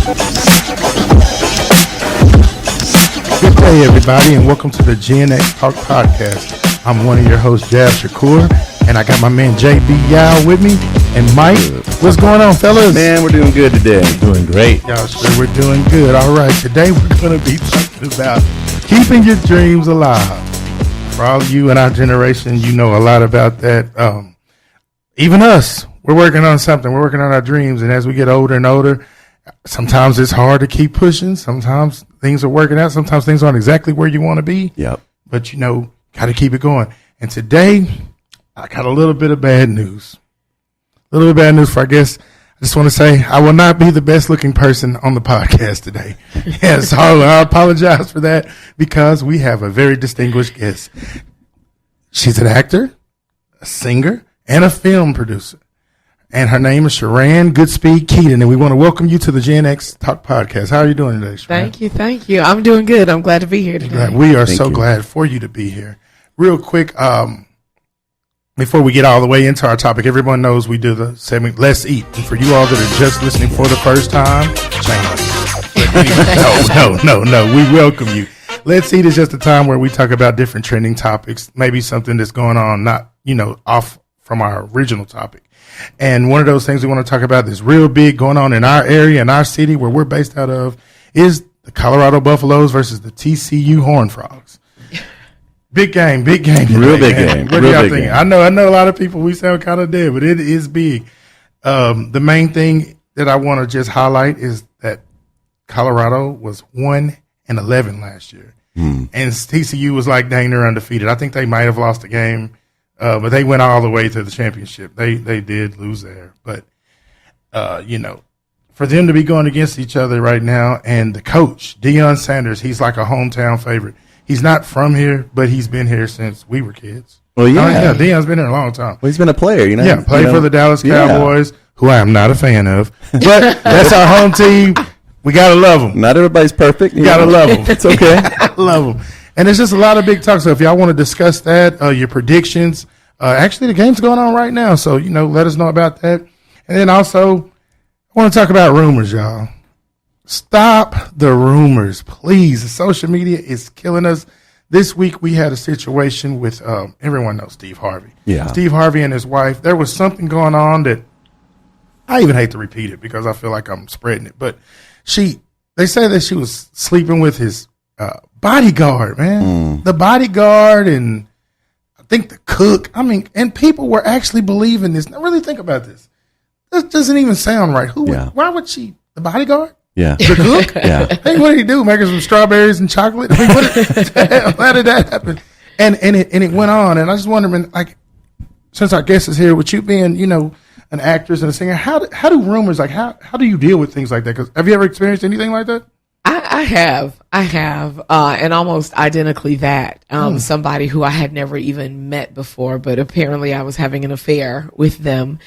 Good day, everybody, and welcome to the Gen X Talk Podcast. I'm one of your hosts, Jab Shakur, and I got my man JB Yao with me, and Mike. What's going on, fellas? Man, we're doing good today. Doing great. Y'all sure we're doing good. All right, today we're going to be talking about keeping your dreams alive. For all of you in our generation, you know a lot about that. Even us, we're working on something. We're working on our dreams, and as we get older and older, sometimes it's hard to keep pushing. Sometimes things are working out. Sometimes things aren't exactly where you want to be. Yep. But, you know, got to keep it going. And today, I got a little bit of bad news. A little bit of bad news for our guests. I just want to say I will not be the best looking person on the podcast today. Yeah, so I apologize for that because we have a very distinguished guest. She's an actor, a singer, and a film producer. And her name is Sheran Goodspeed Keyton, and we want to welcome you to the Gen X Talk Podcast. How are you doing today, Sheran? Thank you. I'm doing good. I'm glad to be here today. We are so glad for you to be here. Real quick, before we get all the way into our topic, everyone knows we do the segment Let's Eat. And for you all that are just listening for the first time, no, we welcome you. Let's Eat is just a time where we talk about different trending topics, maybe something that's going on, not, off from our original topic. And one of those things we want to talk about that's real big going on in our area, in our city where we're based out of, is the Colorado Buffaloes versus the TCU Horned Frogs. Big game. Real big game. What do y'all think? I know a lot of people, we sound kind of dead, but it is big. The main thing that I want to just highlight is that Colorado was 1-11 last year. And TCU was like dang near undefeated. I think they might have lost the game. But they went all the way to the championship. They did lose there. But, for them to be going against each other right now, and the coach, Deion Sanders, he's like a hometown favorite. He's not from here, but he's been here since we were kids. Well, yeah. Deion's been here a long time. Well, he's been a player, Yeah, played for the Dallas Cowboys, who I am not a fan of. But that's our home team. We got to love them. Not everybody's perfect. You got to love them. It's okay. Love them. And it's just a lot of big talk. So if y'all want to discuss that, your predictions, actually the game's going on right now. So, let us know about that. And then also, I want to talk about rumors, y'all. Stop the rumors, please. Social media is killing us. This week we had a situation with, everyone knows Steve Harvey. Yeah. Steve Harvey and his wife. There was something going on that I even hate to repeat it because I feel like I'm spreading it. But they say that she was sleeping with his bodyguard, man. The bodyguard and I think the cook. And people were actually believing this. Now really think about this. This doesn't even sound right. Why would she? The bodyguard? Yeah. The cook? Yeah. Hey, what did he do? Make her some strawberries and chocolate? How did that happen? And it went on. And I just wonder, since our guest is here, with you being, an actress and a singer, how do rumors, how do you deal with things like that? Because have you ever experienced anything like that? I have, and almost identically that. Somebody who I had never even met before, but apparently I was having an affair with them,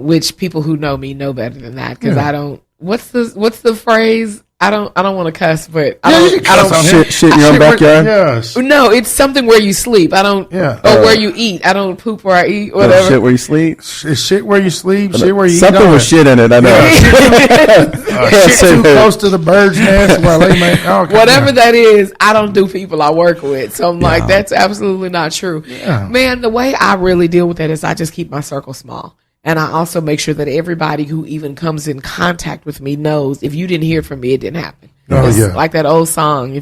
which people who know me know better than that because I don't. What's the phrase? I don't want to cuss, but I don't shit in your own backyard. Yes. No, it's something where you sleep. I don't. Yeah. Or where you eat. I don't poop where I eat. Whatever. Shit where you sleep. Shit where you sleep. Shit where you eat. Something with shit in it. I know. Shit too close to the bird's nest. Whatever that is, I don't do people I work with. So I'm like, that's absolutely not true. Yeah. Man, the way I really deal with that is I just keep my circle small. And I also make sure that everybody who even comes in contact with me knows if you didn't hear from me, it didn't happen. It's like that old song.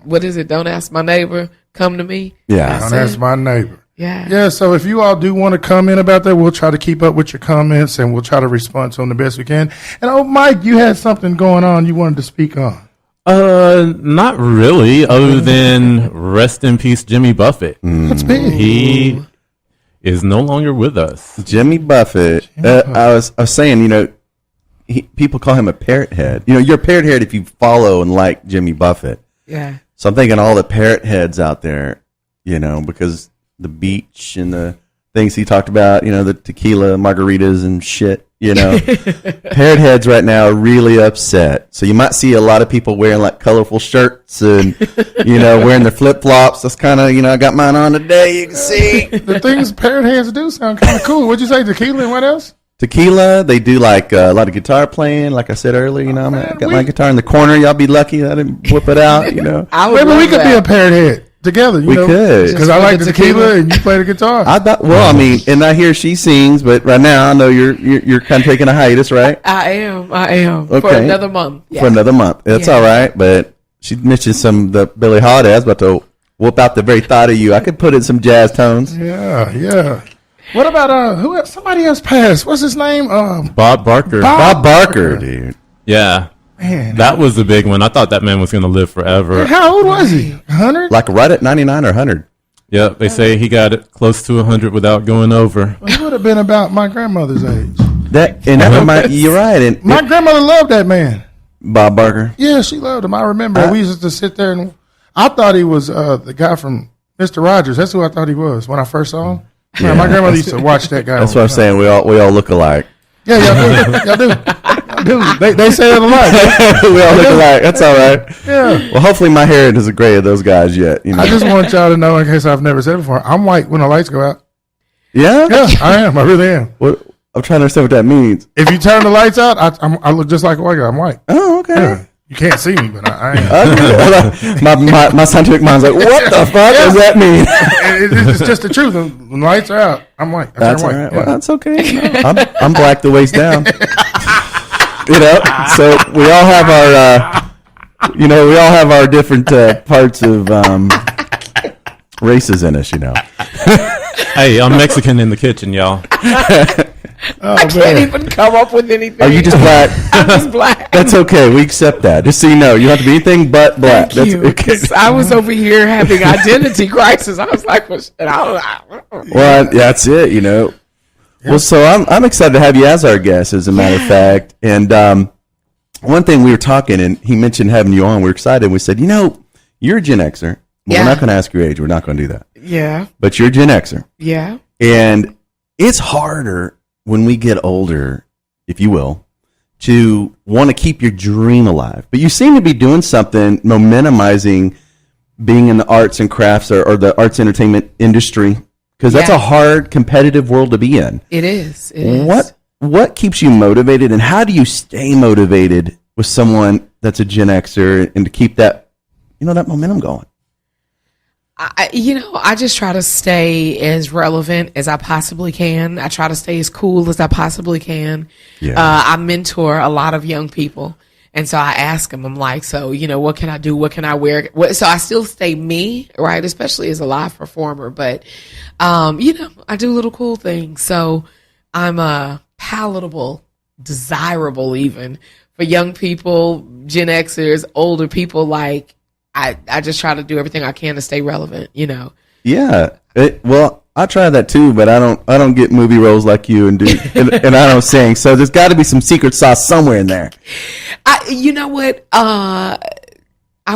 What is it? Don't ask my neighbor, come to me. Yeah. Don't ask my neighbor. Yeah. Yeah. So if you all do want to comment about that, we'll try to keep up with your comments and we'll try to respond to them the best we can. And Mike, you had something going on you wanted to speak on. Not really, other than rest in peace, Jimmy Buffett. That's big. He is no longer with us. Jimmy Buffett. I was saying, people call him a parrot head. You're a parrot head if you follow and like Jimmy Buffett. Yeah. So I'm thinking all the parrot heads out there, because the beach and the things he talked about, the tequila, margaritas and shit, Parrot heads right now are really upset. So you might see a lot of people wearing like colorful shirts and, wearing their flip flops. That's kind of, I got mine on today. You can see. The things parrot heads do sound kind of cool. What'd you say? Tequila and what else? Tequila, they do like a lot of guitar playing. Like I said earlier, I got my guitar in the corner. Y'all be lucky I didn't whip it out. Maybe we could be a paired head together. We could, because I like the tequila and you play the guitar. And I hear she sings, but right now I know you're kind of taking a hiatus, right? I am. Okay. For another month. Yeah. For another month, that's all right. But she mentioned the Billie Holiday. I was about to whoop out the very thought of you. I could put in some jazz tones. Yeah. What about who? Somebody else passed. What's his name? Bob Barker. Bob Barker, dude. Yeah. Man, that was the big one. I thought that man was going to live forever. How old was he? 100? Like right at 99 or 100. Yeah, they say he got it close to 100 without going over. Well, he would have been about my grandmother's age. You're right. And my grandmother loved that man, Bob Barker. Yeah, she loved him. I remember we used to sit there and I thought he was the guy from Mr. Rogers. That's who I thought he was when I first saw him. Yeah. My grandmother used to watch that guy. That's what I'm saying. We all look alike. Yeah, y'all do. They say it a lot. We all look alike. That's all right. Yeah. Well, hopefully my hair isn't gray of those guys yet. I just want y'all to know, in case I've never said it before, I'm white when the lights go out. Yeah? Yeah, I am. I really am. I'm trying to understand what that means. If you turn the lights out, I look just like a white guy. I'm white. Oh, okay. Yeah. You can't see me, but I am. my scientific mind's like, what the fuck does that mean? It's just the truth. When the lights are out, I'm white. That's white. all right. Yeah. Well, that's okay. No, I'm black the waist down. So we all have our different parts of races in us. Hey, I'm Mexican in the kitchen, y'all. I can't even come up with anything. Are you just black? I'm just black. That's okay. We accept that. Just so you know, you don't have to be anything but black. Thank you. Okay. I was over here having identity crisis. I was like, well, that's it. Yep. Well, so I'm excited to have you as our guest, as a matter of fact. And one thing we were talking, and he mentioned having you on. We were excited. We said, you're a Gen Xer. We're not going to ask your age. We're not going to do that. Yeah. But you're a Gen Xer. Yeah. And it's harder when we get older, if you will, to want to keep your dream alive. But you seem to be doing something, momentumizing being in the arts and crafts or the arts entertainment industry, because that's a hard, competitive world to be in. It is. What keeps you motivated, and how do you stay motivated with someone that's a Gen Xer and to keep that, that momentum going? I just try to stay as relevant as I possibly can. I try to stay as cool as I possibly can. Yeah. I mentor a lot of young people. And so I ask them, I'm like, so, what can I do? What can I wear? So I still stay me, right? Especially as a live performer. But, I do little cool things. So I'm palatable, desirable even for young people, Gen Xers, older people. Like, I just try to do everything I can to stay relevant, Yeah. Well, I try that too, but I don't get movie roles like you and and I don't sing. So there's got to be some secret sauce somewhere in there. You know what? I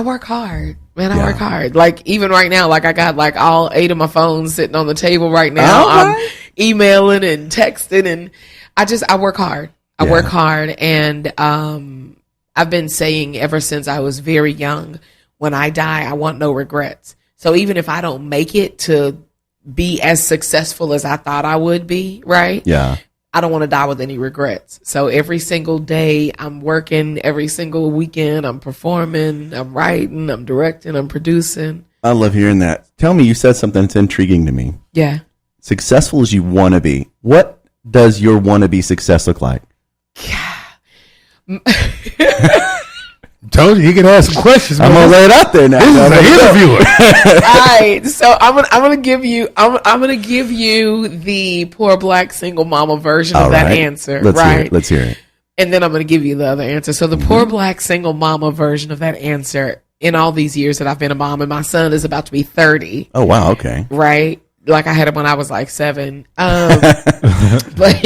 work hard, man. I work hard. Like even right now, like I got like all 8 of my phones sitting on the table right now. I'm emailing and texting, and I work hard. I work hard, and I've been saying ever since I was very young, when I die, I want no regrets. So even if I don't make it to be as successful as I thought I would be, right? Yeah. I don't want to die with any regrets. So every single day I'm working, every single weekend I'm performing, I'm writing, I'm directing, I'm producing. I love hearing that. Tell me, you said something that's intriguing to me. Yeah. Successful as you want to be. What does your want-to-be success look like? Told you he could ask some questions. I'm gonna lay it out there now. This is an interviewer. All right, so I'm gonna give you the poor black single mama version of that answer. Let's hear it. And then I'm gonna give you the other answer. So the poor black single mama version of that answer. In all these years that I've been a mom, and my son is about to be 30. Oh wow, okay. Right, like I had him when I was like 7. But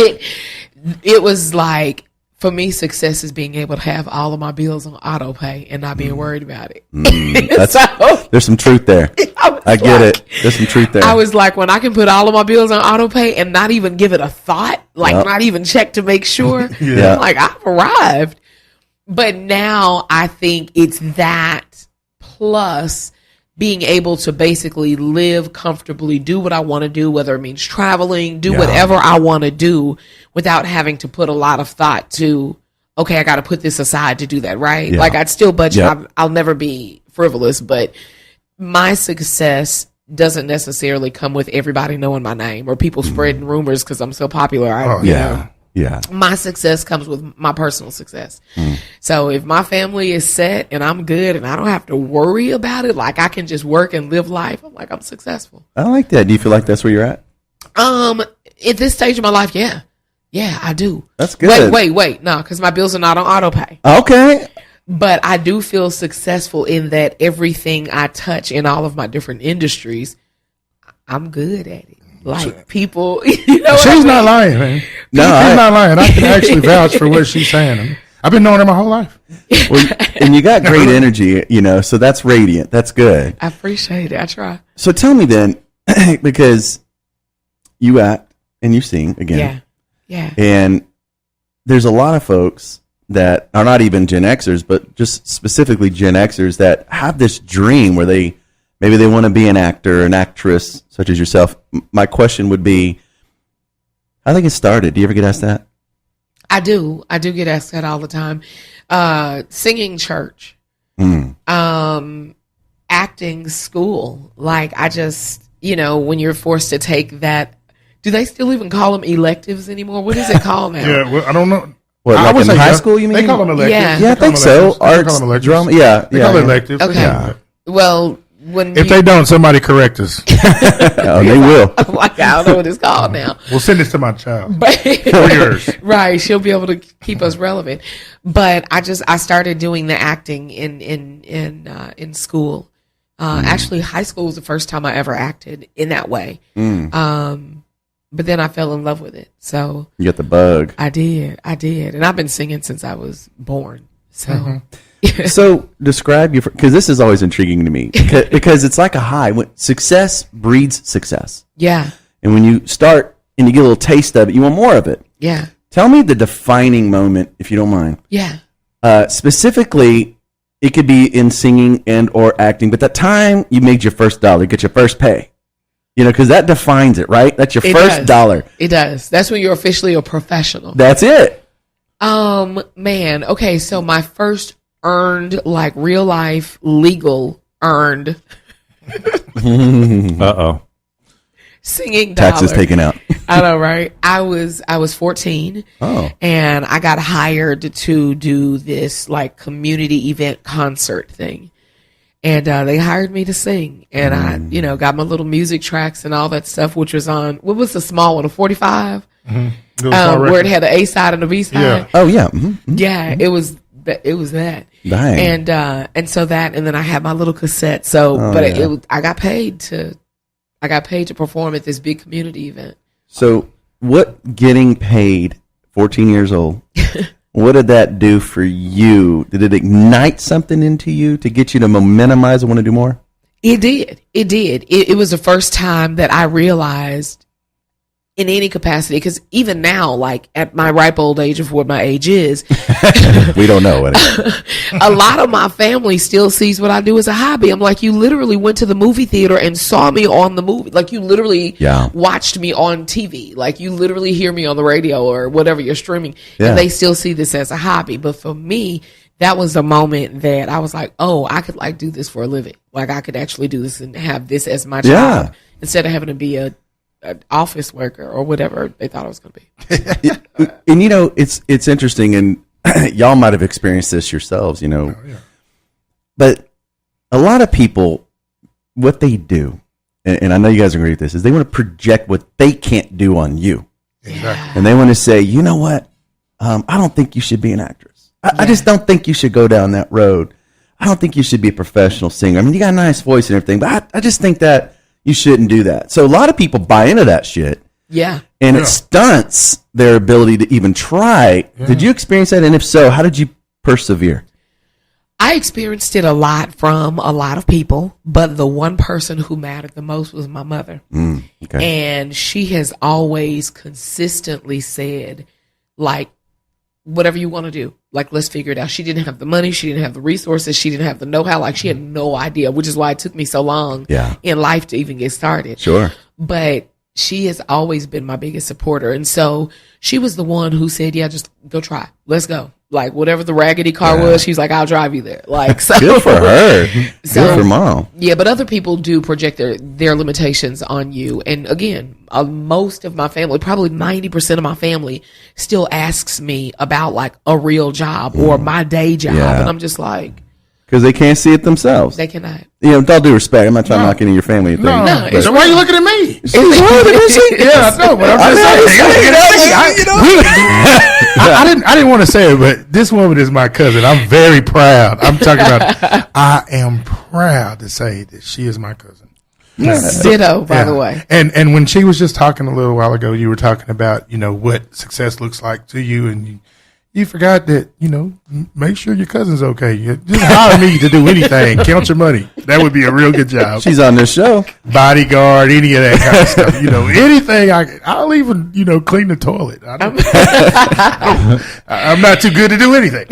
it was like. For me, success is being able to have all of my bills on auto pay and not being worried about it. There's some truth there. I get it. There's some truth there. I was like, when I can put all of my bills on auto pay and not even give it a thought, not even check to make sure, I'm like, I've arrived. But now I think it's that plus being able to basically live comfortably, do what I want to do, whether it means traveling, do whatever I want to do without having to put a lot of thought to, okay, I got to put this aside to do that, right? Yeah. Like I'd still budget. Yep. I'll never be frivolous, but my success doesn't necessarily come with everybody knowing my name or people spreading rumors because I'm so popular. You know, Yeah. my success comes with my personal success. So if my family is set and I'm good and I don't have to worry about it, like I can just work and live life, I'm like, I'm successful. I like that. Do you feel like that's where you're at? At this stage of my life, yeah. Yeah, I do. That's good. Wait. No, because my bills are not on auto pay. Okay. But I do feel successful in that everything I touch in all of my different industries, I'm good at it. Like people, you know, She's not lying, man. No, she's not lying. I can actually vouch for what she's saying. I mean, I've been knowing her my whole life. Well, and you got great energy, you know, so that's radiant. That's good. I appreciate it. I try. So tell me then, because you act and you sing again. Yeah. And there's a lot of folks that are not even Gen Xers, but just specifically Gen Xers that have this dream where maybe they want to be an actor, an actress, such as yourself. My question would be, how did they get started? Do you ever get asked that? I do get asked that all the time. Singing church, acting school. Like I just, you know, when you're forced to take that, do they still even call them electives anymore? What is it called now? Yeah, well, I don't know. What, I like would in say high yeah. school, you mean? They call them electives. Yeah. Yeah, I think so. Arts, drama. Yeah. They call it electives. Okay. Yeah. Well, when If they don't, somebody correct us. Oh, they will. like, I don't know what it's called now. We'll send this to my child. But Or yours. right, she'll be able to keep us relevant. But I started doing the acting in school. Actually, high school was the first time I ever acted in that way. But then I fell in love with it. So You got the bug. I did, and I've been singing since I was born. So So describe your, because this is always intriguing to me because it's like a high. When success breeds success. yeah, And when you start and you get a little taste of it, you want more of it. yeah, Tell me the defining moment, if you don't mind. yeah. Specifically, it could be in singing and or acting, but that time you made your first dollar, get your first pay. You know, because that defines it, right? That's your first dollar. It does. That's when you're officially a professional. That's it. Man. Okay. So my first earned, like real life, legal earned Uh-oh. singing Taxes dollar. taken out. I know, right? I was 14. Oh. And I got hired to do this like community event concert thing. And they hired me to sing. And I, you know, got my little music tracks and all that stuff, which was on, what was the small one, a 45? Where it had an A side and a B side. Yeah. Oh, yeah. Mm-hmm. Yeah, it was that. Dang. And so that, and then I had my little cassette. So, I got paid to perform at this big community event. So what getting paid, 14 years old, what did that do for you? Did it ignite something into you to get you to momentamize and want to do more? It did. It was the first time that I realized in any capacity, because even now, like at my ripe old age of what my age is, We don't know. a lot of my family still sees what I do as a hobby. I'm like, you literally went to the movie theater and saw me on the movie. Like you literally watched me on TV. Like you literally hear me on the radio or whatever you're streaming. Yeah. And they still see this as a hobby. But for me, that was the moment that I was like, oh, I could like do this for a living. Like I could actually do this and have this as my job instead of having to be an office worker or whatever they thought I was going to be. And you know, it's interesting, and y'all might have experienced this yourselves, you know. But a lot of people, what they do, and I know you guys agree with this, is they want to project what they can't do on you. Exactly. And they want to say, you know what? I don't think you should be an actress. I just don't think you should go down that road. I don't think you should be a professional singer. I mean, you got a nice voice and everything, but I just think that you shouldn't do that. So a lot of people buy into that shit. Yeah. And it stunts their ability to even try. Yeah. Did you experience that? And if so, how did you persevere? I experienced it a lot from a lot of people, but the one person who mattered the most was my mother. Okay. And she has always consistently said, like, whatever you want to do. Like, let's figure it out. She didn't have the money. She didn't have the resources. She didn't have the know-how. Like, she had no idea, which is why it took me so long in life to even get started. Sure. But she has always been my biggest supporter. And so she was the one who said, yeah, just go try. Let's go. Like, whatever the raggedy car was, she's like, I'll drive you there. Like, so. Good for her. Good for mom. Yeah, but other people do project their limitations on you. And again, most of my family, probably 90% of my family, still asks me about like a real job or my day job. Yeah. And I'm just like, because they can't see it themselves. they cannot. You know, with all due respect, I'm not trying to knock any of your family. Or No, anything, so why are you looking at me? yeah, I know, but I'm just saying. I didn't want to say it, but this woman is my cousin. I'm very proud. I'm talking about. I am proud to say that she is my cousin. Ditto, by the way. And when she was just talking a little while ago, you were talking about, you know, what success looks like to you, and you forgot that, you know, make sure your cousin's okay. You just hire me to do anything. Count your money. That would be a real good job. she's on this show. Bodyguard, any of that kind of stuff. You know, anything. I'll even, you know, clean the toilet. I'm not too good to do anything.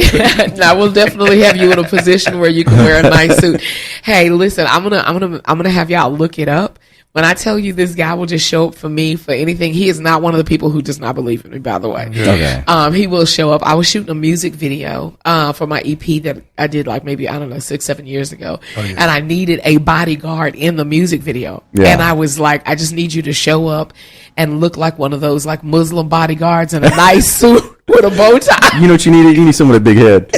I will definitely have you in a position where you can wear a nice suit. Hey, listen, I'm gonna have y'all look it up. When I tell you this guy will just show up for me for anything, he is not one of the people who does not believe in me, by the way. Okay. He will show up. I was shooting a music video for my EP that I did like maybe, I don't know, 6-7 years ago. And I needed a bodyguard in the music video. Yeah. And I was like, I just need you to show up and look like one of those like Muslim bodyguards in a nice suit with a bow tie. You know what you need? You need someone with a big head.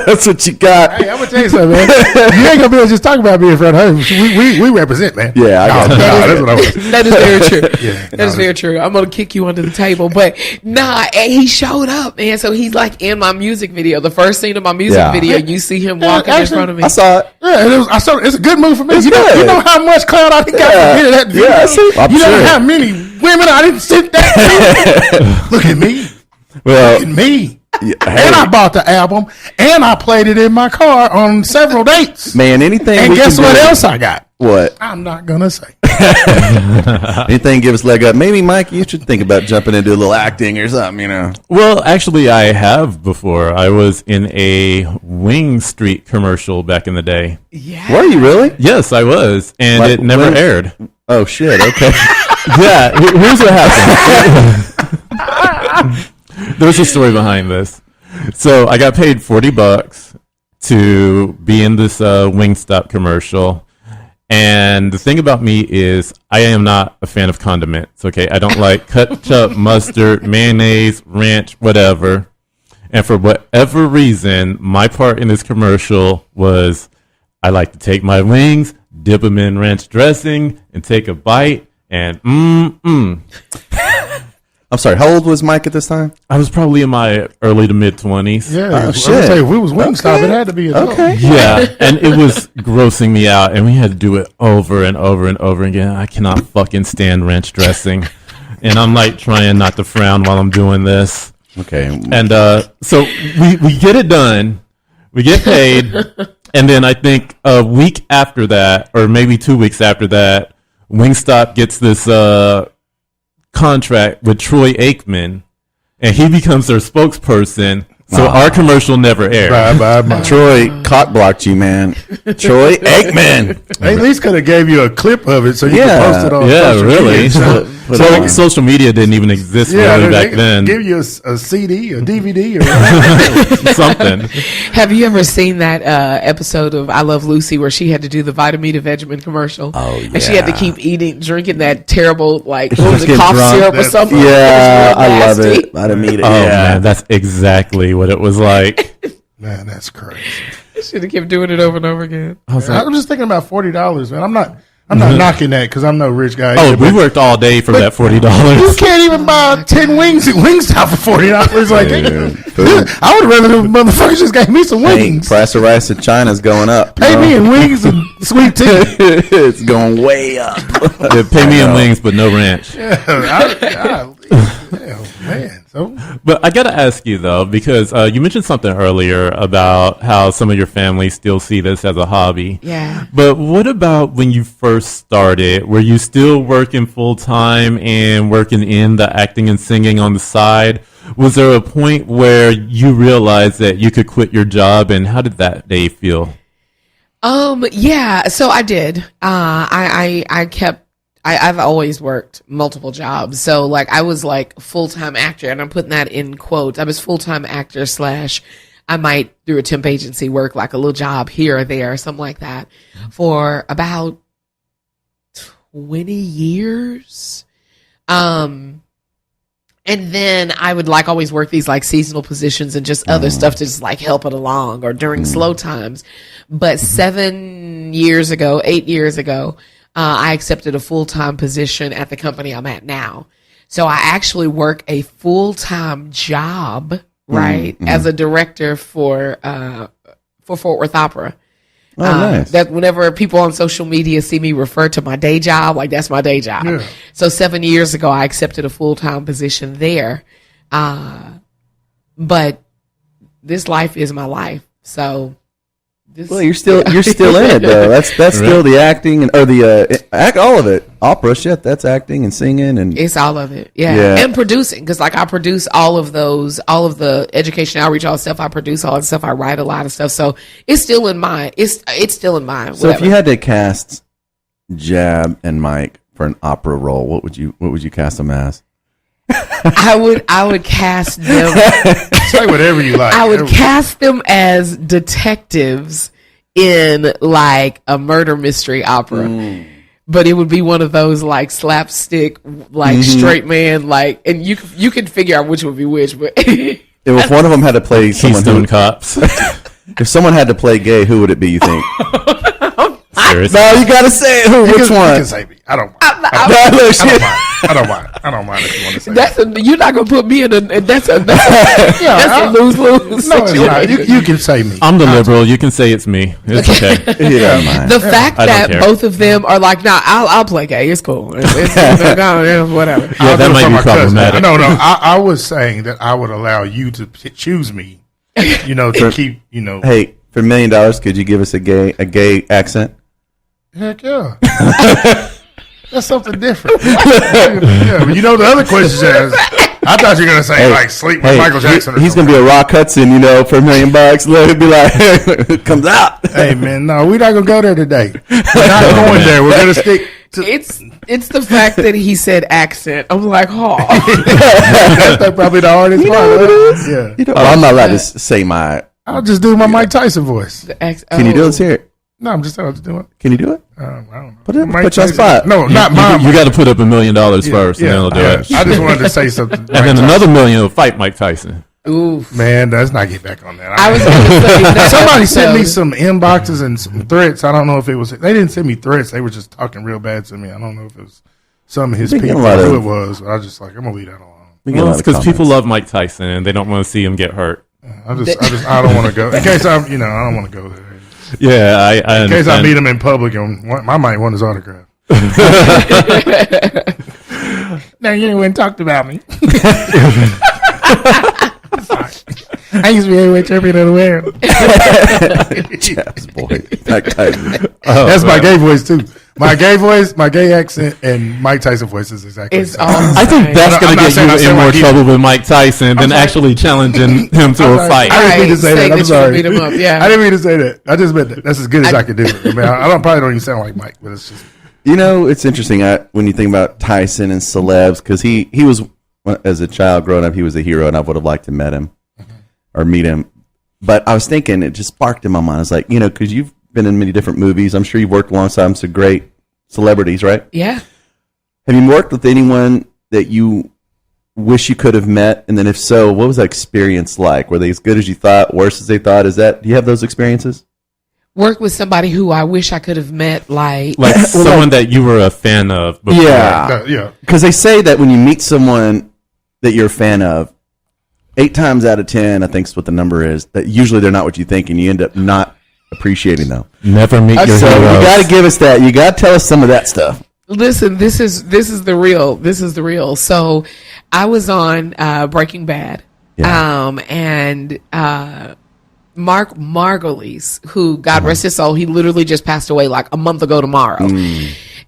That's what you got. Hey, I'm gonna tell you something, man. You ain't gonna be able to just talk about me in front of her. We represent, man. Yeah, I got that's what I was. That is very true. Yeah, that is very true. I'm gonna kick you under the table, but and he showed up, man. So he's like in my music video, the first scene of my music video. You see him walking in front of me. I saw it. Yeah, I saw it. It's a good move for me. It's You good. know how much clout I got from that video. Yeah, I see. I'm You know sure. how many women I didn't sit that. Look at me. Well, Look at me. yeah, And I bought the album, and I played it in my car on several dates. man, anything. And we guess can what do- else I got? What? I'm not gonna say. Anything give us leg up? Maybe, Mike, you should think about jumping into a little acting or something. You know. Well, actually, I have before. I was in a Wing Street commercial back in the day. Yeah. Were you really? Yes, I was, and Like, it never when- aired. Oh shit. Okay. Yeah, here's what happened. There's a story behind this. So I got paid $40 to be in this Wingstop commercial. And the thing about me is I am not a fan of condiments, okay? I don't like ketchup, mustard, mayonnaise, ranch, whatever. And for whatever reason, my part in this commercial was I like to take my wings, dip them in ranch dressing, and take a bite, and I'm sorry. How old was Mike at this time? I was probably in my early to mid 20s. Yeah, Oh, I was shit. gonna say, if we was Wingstop, it had to be adult. Okay. Yeah, and it was grossing me out, and we had to do it over and over and over again. I cannot fucking stand ranch dressing, and I'm like trying not to frown while I'm doing this. Okay. And so we get it done, we get paid, and then I think a week after that, or maybe 2 weeks after that, Wingstop gets this contract with Troy Aikman, and he becomes their spokesperson. So our commercial never aired. Bye. Troy cockblocked you, man. Troy Aikman. They at least could have gave you a clip of it so you Yeah. could post it on Yeah, social really. media. So social media didn't even exist really they back could then. give you a CD, a DVD, or whatever. Something. Have you ever seen that episode of I Love Lucy where she had to do the Vitamita Vegemin commercial? Oh, And she had to yeah. keep drinking that terrible, like, She was what was it, getting cough drunk. syrup or That- something? Yeah, It was real I love nasty. it. I'd meet it. Oh Yeah. man, that's exactly what it was like. Man, that's crazy. Should have kept doing it over and over again. I'm just thinking about $40, man. I'm not knocking that because I'm no rich guy. Oh, either, we but worked all day for that you $40. can't even buy 10 wings at Wingstop for $40. Like, I would rather the motherfuckers just gave me some Hey, wings. price of rice in China's going up. Pay me in wings and sweet tea. It's going way up. They pay me in wings, but no ranch. Hell, man. So So, But I got to ask you, though, because you mentioned something earlier about how some of your family still see this as a hobby. Yeah. But what about when you first started? Were you still working full time and working in the acting and singing on the side? Was there a point where you realized that you could quit your job, and how did that day feel? Yeah, so I did. I've always worked multiple jobs. So like I was like full-time actor, and I'm putting that in quotes. I was full-time actor / I might through a temp agency work like a little job here or there, something like that for about 20 years. And then I would like always work these like seasonal positions and just other stuff to just like help it along or during slow times. But 8 years ago, I accepted a full-time position at the company I'm at now. So I actually work a full-time job, right, as a director for Fort Worth Opera. Oh, nice. That whenever people on social media see me refer to my day job, like that's my day job. Yeah. So 7 years ago, I accepted a full-time position there. But this life is my life. So Well, you're still in it though. That's still the acting and all of it. Opera shit. That's acting and singing and it's all of it. Yeah. And producing. Cause like I produce all of the education outreach, all the stuff. I produce all the stuff. I write a lot of stuff. So it's still in mine. It's still in mine. So if you had to cast Jab and Mike for an opera role, what would you cast them as? I would cast them. say whatever you like. I would cast them as detectives in like a murder mystery opera. But it would be one of those like slapstick, like straight man, like, and you can figure out which would be which. But If one of them had to play someone Keystone Cops. if someone had to play gay, who would it be? You think? Seriously. No, you gotta say it. Which You one? can say me. I don't mind. I don't mind if you want to say that. you're not gonna put me in a that's a lose-lose No, it's not. situation. You can say me. I'm the liberal. You can say it's me. It's okay. He doesn't mind. The fact I don't that care. both of them are like, nah, I'll play gay. It's cool. It's whatever. Yeah, I'll that do it might for be my cousin. problematic. No. I was saying that I would allow you to choose me. To keep. Hey, for $1 million, could you give us a gay accent? Heck yeah. That's something different. Yeah, but the other question is, I thought you were gonna say like sleep with Michael Jackson. He's gonna be a Rock Hudson, for $1 million. Let it be like it comes out. Hey man, no, we're not gonna go there today. We're not going there. We're gonna stick to. It's the fact that he said accent. I'm like, That's probably the hardest part. Yeah. I'm not allowed to say my. I'll just do my Mike Tyson voice. Can you do it? Let's hear it. No, I'm just telling you to do it. Can you do it? I don't know. Put you on Tyson. spot. No, not mine. You got to put up $1 million first, and then he'll do it. I just wanted to say something. And then another $1 million will fight Mike Tyson. oof. Man, let's not get back on that. I was going to say that. Somebody sent me some inboxes and some threats. I don't know if it was. They didn't send me threats. They were just talking real bad to me. I don't know if it was some of his We get a people lot or who of- it was. But I was just like, I'm gonna leave that alone. Well, it's because people love Mike Tyson, and they don't want to see him get hurt. I don't want to go. In case I don't want to go there. Yeah, I In case I understand. meet him in public and I might want his autograph. Now you didn't talked about me. I used to be heavyweight champion of the world. Jab's boy. Mike Tyson. That's my gay voice too. My gay voice, my gay accent, and Mike Tyson voice is exactly It's the same. all I think that's I'm going not to saying I get you sound in more like he- trouble with Mike Tyson than sorry. actually challenging him to a fight. I didn't mean to say Saying that. I'm that you sorry. beat him up, yeah. I didn't mean to say that. I just meant that. That's as good as I could do. I mean, probably don't even sound like Mike, but it's just. It's interesting when you think about Tyson and celebs because he was as a child growing up he was a hero and I would have liked to meet him or meet him. But I was thinking it just sparked in my mind. I was like, because you've been in many different movies. I'm sure you've worked alongside some great celebrities, right? Yeah. Have you worked with anyone that you wish you could have met? And then if so, what was that experience like? Were they as good as you thought, worse as they thought? Do you have those experiences? Work with somebody who I wish I could have met, like Someone that you were a fan of before. Yeah. Because they say that when you meet someone that you're a fan of, 8 times out of 10, I think is what the number is, that usually they're not what you think and you end up not appreciating them. Never meet your So you heroes. got to give us that. You got to tell us some of that stuff. listen, this is the real. This is the real. So I was on Breaking Bad. Yeah. And Mark Margolis, who, God rest his soul, he literally just passed away like a month ago tomorrow.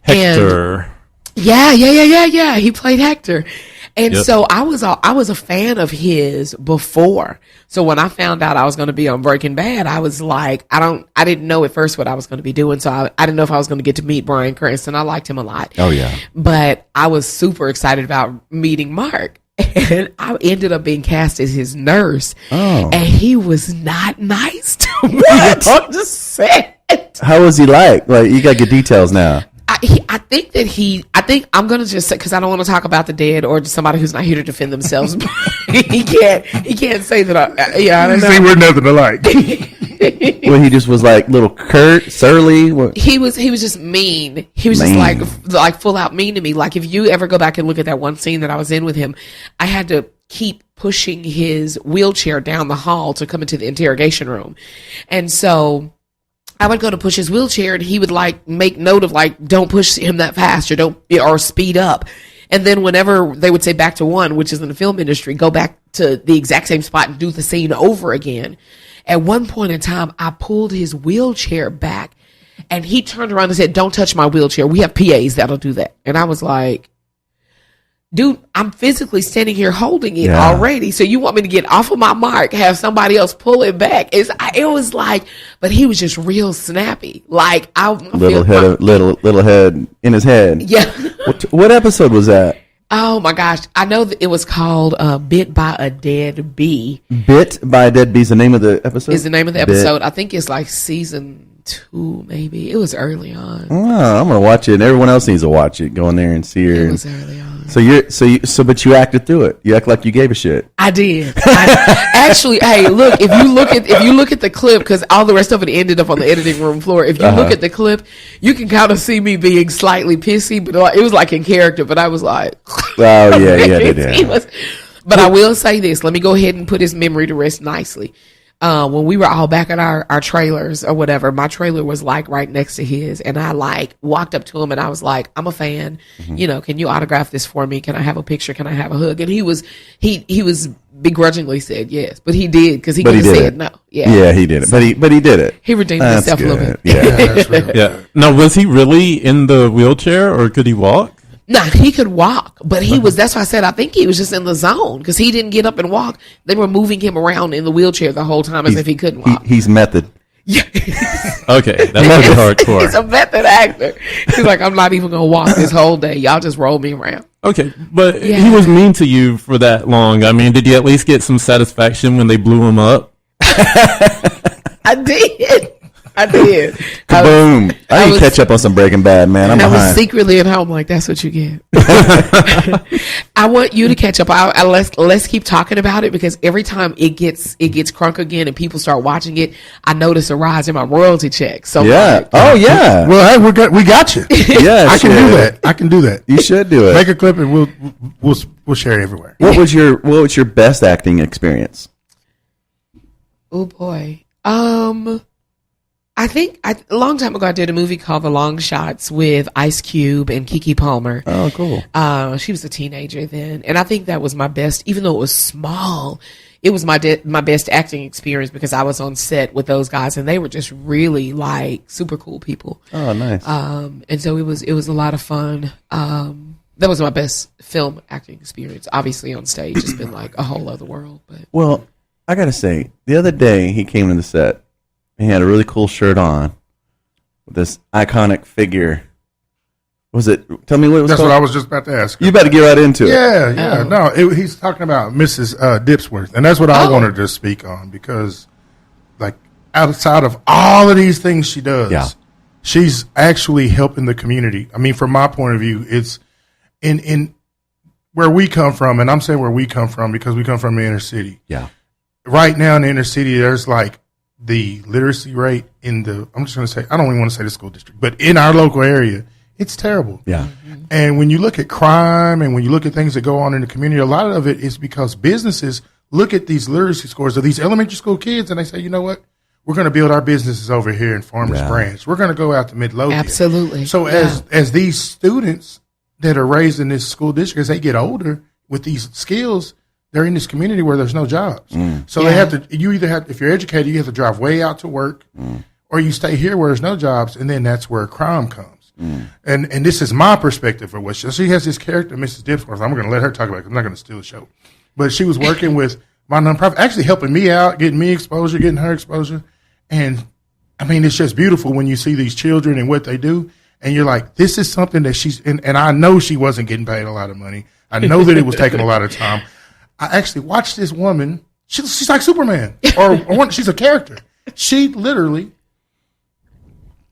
Hector. Yeah. He played Hector. And Yep. so I was a fan of his before. So when I found out I was going to be on Breaking Bad, I was like, I didn't know at first what I was going to be doing. So I didn't know if I was going to get to meet Bryan Cranston. I liked him a lot. Oh, yeah. But I was super excited about meeting Mark. And I ended up being cast as his nurse. Oh. And he was not nice to me. I'm just saying. How was he like? Like, you got good details now. I think I'm going to just say, because I don't want to talk about the dead or just somebody who's not here to defend themselves. he can't say that. I don't know. See, we're nothing alike. Well, he just was like little curt, surly. What? He was just mean. He was Mean. just like full out mean to me. Like, if you ever go back and look at that one scene that I was in with him, I had to keep pushing his wheelchair down the hall to come into the interrogation room. And so I would go to push his wheelchair and he would like make note of like, don't push him that fast or speed up. And then whenever they would say back to one, which is in the film industry, go back to the exact same spot and do the scene over again. At one point in time, I pulled his wheelchair back and he turned around and said, don't touch my wheelchair. We have PAs that'll do that. And I was like, dude, I'm physically standing here holding it already. So you want me to get off of my mark, have somebody else pull it back? It was like, but he was just real snappy. Like Little head in his head. Yeah. What episode was that? Oh my gosh. I know that it was called Bit by a Dead Bee. Bit by a Dead Bee is the name of the episode? Is the name of the episode. I think it's like season 2, maybe. It was early on. Oh, I'm gonna watch it, and everyone else needs to watch it. Go in there and see her. It was early on. But you acted through it. You act like you gave a shit. I did. Actually, hey, look, if you look at the clip, because all the rest of it ended up on the editing room floor. If you look at the clip, you can kind of see me being slightly pissy, but it was like in character. But I was like, Oh yeah. But I will say this. Let me go ahead and put his memory to rest nicely. When we were all back at our trailers or whatever, my trailer was like right next to his, and I like walked up to him and I was like, I'm a fan, can you autograph this for me? Can I have a picture? Can I have a hug? And he was begrudgingly said yes, but he did, because he could have said no. Yeah, he did it, but he did it. He redeemed himself a little bit. Yeah, That's real. Yeah. Now, was he really in the wheelchair or could he walk? Nah, he could walk, but that's why I said I think he was just in the zone, because he didn't get up and walk. They were moving him around in the wheelchair the whole time as if he couldn't walk. He's method. Yeah. Okay, that's pretty hardcore. He's a method actor. He's like, I'm not even going to walk this whole day. Y'all just roll me around. Okay, but Yeah. he was mean to you for that long. I mean, did you at least get some satisfaction when they blew him up? I did. Kaboom! I need to catch up on some Breaking Bad, man. I'm I was behind. secretly at home like, that's what you get. I want you to catch up. Let's keep talking about it, because every time it gets crunk again and people start watching it, I notice a rise in my royalty check. So Yeah. Oh yeah. Well, hey, we got you. Yeah. I can do that. You should do it. Make a clip and we'll share it everywhere. What was your best acting experience? oh boy. I think a long time ago I did a movie called The Long Shots with Ice Cube and Keke Palmer. Oh, cool. She was a teenager then, and I think that was my best, even though it was small. It was my best acting experience, because I was on set with those guys and they were just really like super cool people. Oh, nice. And so it was a lot of fun. That was my best film acting experience. Obviously on stage, it's been like a whole other world. But Well, I gotta say, the other day he came to the set. He had a really cool shirt on with this iconic figure. Was it? Tell me what it was That's called. what I was just about to ask. You better get right into it. Yeah. No, he's talking about Mrs. Dipsworth, and that's what I wanted to speak on, because, like, outside of all of these things she does, she's actually helping the community. I mean, from my point of view, it's in where we come from, and I'm saying where we come from because we come from the inner city. Yeah. Right now in the inner city, there's like the literacy rate I'm just going to say, I don't even want to say the school district, but in our local area, it's terrible. Yeah. And when you look at crime and when you look at things that go on in the community, a lot of it is because businesses look at these literacy scores of these elementary school kids and they say, you know what? We're going to build our businesses over here in Farmers Branch. We're going to go out to Midlothian. absolutely. So as these students that are raised in this school district, as they get older, with these skills, they're in this community where there's no jobs. So Yeah. they have to, you either have, if you're educated, you have to drive way out to work or you stay here where there's no jobs. And then that's where crime comes. And this is my perspective of what she has this character, Mrs. Dipsworth. I'm going to let her talk about it. I'm not going to steal the show, but she was working with my nonprofit, actually helping me out, getting me exposure, getting her exposure. And I mean, it's just beautiful when you see these children and what they do. And you're like, this is something that she's, and I know she wasn't getting paid a lot of money. I know that it was taking a lot of time. I actually watched this woman. She's like Superman, or she's a character. She literally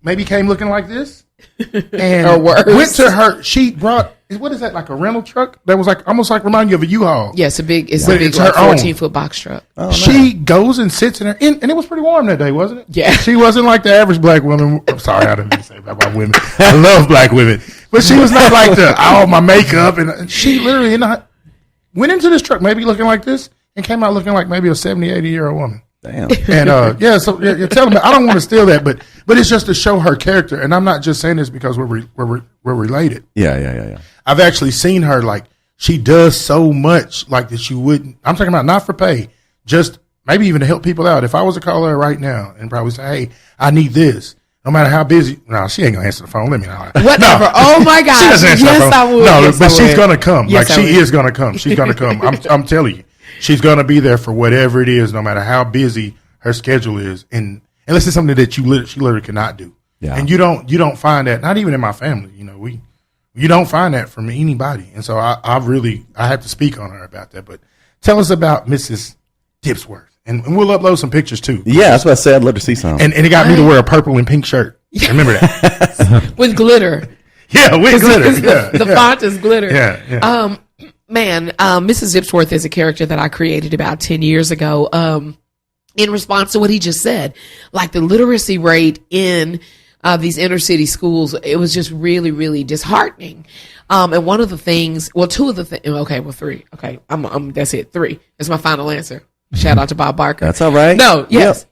maybe came looking like this, and Or worse. went to her. She brought, what is that, like a rental truck that was like almost like remind you of a U-Haul. Yes, it's a big It's like her own. 14-foot box truck. She goes and sits in her, and it was pretty warm that day, wasn't it? Yeah. She wasn't like the average black woman. I'm sorry, I didn't mean to say that about women. I love black women, but she was not like my makeup, and she literally went into this truck maybe looking like this and came out looking like maybe a 70, 80-year-old woman. Damn. And so you're telling me I don't want to steal that, but it's just to show her character, and I'm not just saying this because we're related. Yeah. I've actually seen her, like, she does so much like that you wouldn't. I'm talking about not for pay, just maybe even to help people out. If I was to call her right now and probably say, hey, I need this, no matter how busy. No, she ain't going to answer the phone. Let me know. Whatever. No. Oh, my God. She doesn't answer the Yes, phone. I would. No, Yes, but I she's would. going to come. Yes, like, I she would. is going to come. She's going to come. I'm telling you. She's going to be there for whatever it is, no matter how busy her schedule is. And unless it's something that she literally cannot do. Yeah. And you don't find that, not even in my family, you don't find that from anybody. And so I have to speak on her about that. But tell us about Mrs. Dipsworth. And we'll upload some pictures too. Yeah, that's what I said. I'd love to see some. And it got me to wear a purple and pink shirt. Remember that? With glitter. Yeah, with glitter. Yeah, The font is glitter. Yeah. Mrs. Dipsworth is a character that I created about 10 years ago in response to what he just said. Like the literacy rate in these inner city schools, it was just really, really disheartening. And one of the things, two of the things, three. Okay, that's it, three. That's my final answer. Shout out to Bob Barker. That's all right. No, yes.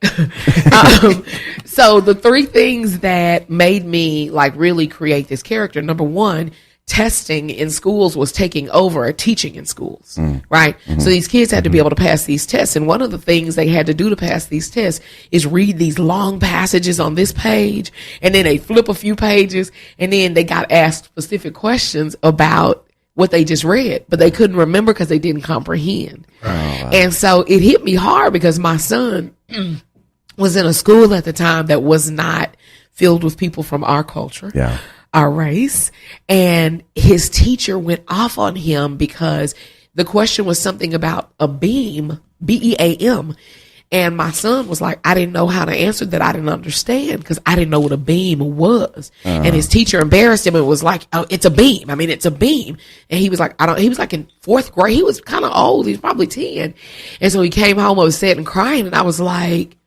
So the three things that made me like really create this character, number one, testing in schools was taking over teaching in schools, right? Mm-hmm. So these kids had to be able to pass these tests. And one of the things they had to do to pass these tests is read these long passages on this page. And then they flip a few pages and then they got asked specific questions about what they just read, but they couldn't remember because they didn't comprehend. Oh, wow. And so it hit me hard because my son was in a school at the time that was not filled with people from our culture. Yeah. Our race, and his teacher went off on him because the question was something about a beam, BEAM, and my son was like, I didn't know how to answer that. I didn't understand because I didn't know what a beam was. And his teacher embarrassed him and was like, oh, it's a beam. I mean, it's a beam. And he was like, he was like in fourth grade. He was kind of old. He was probably 10. And so he came home upset and crying. And I was like,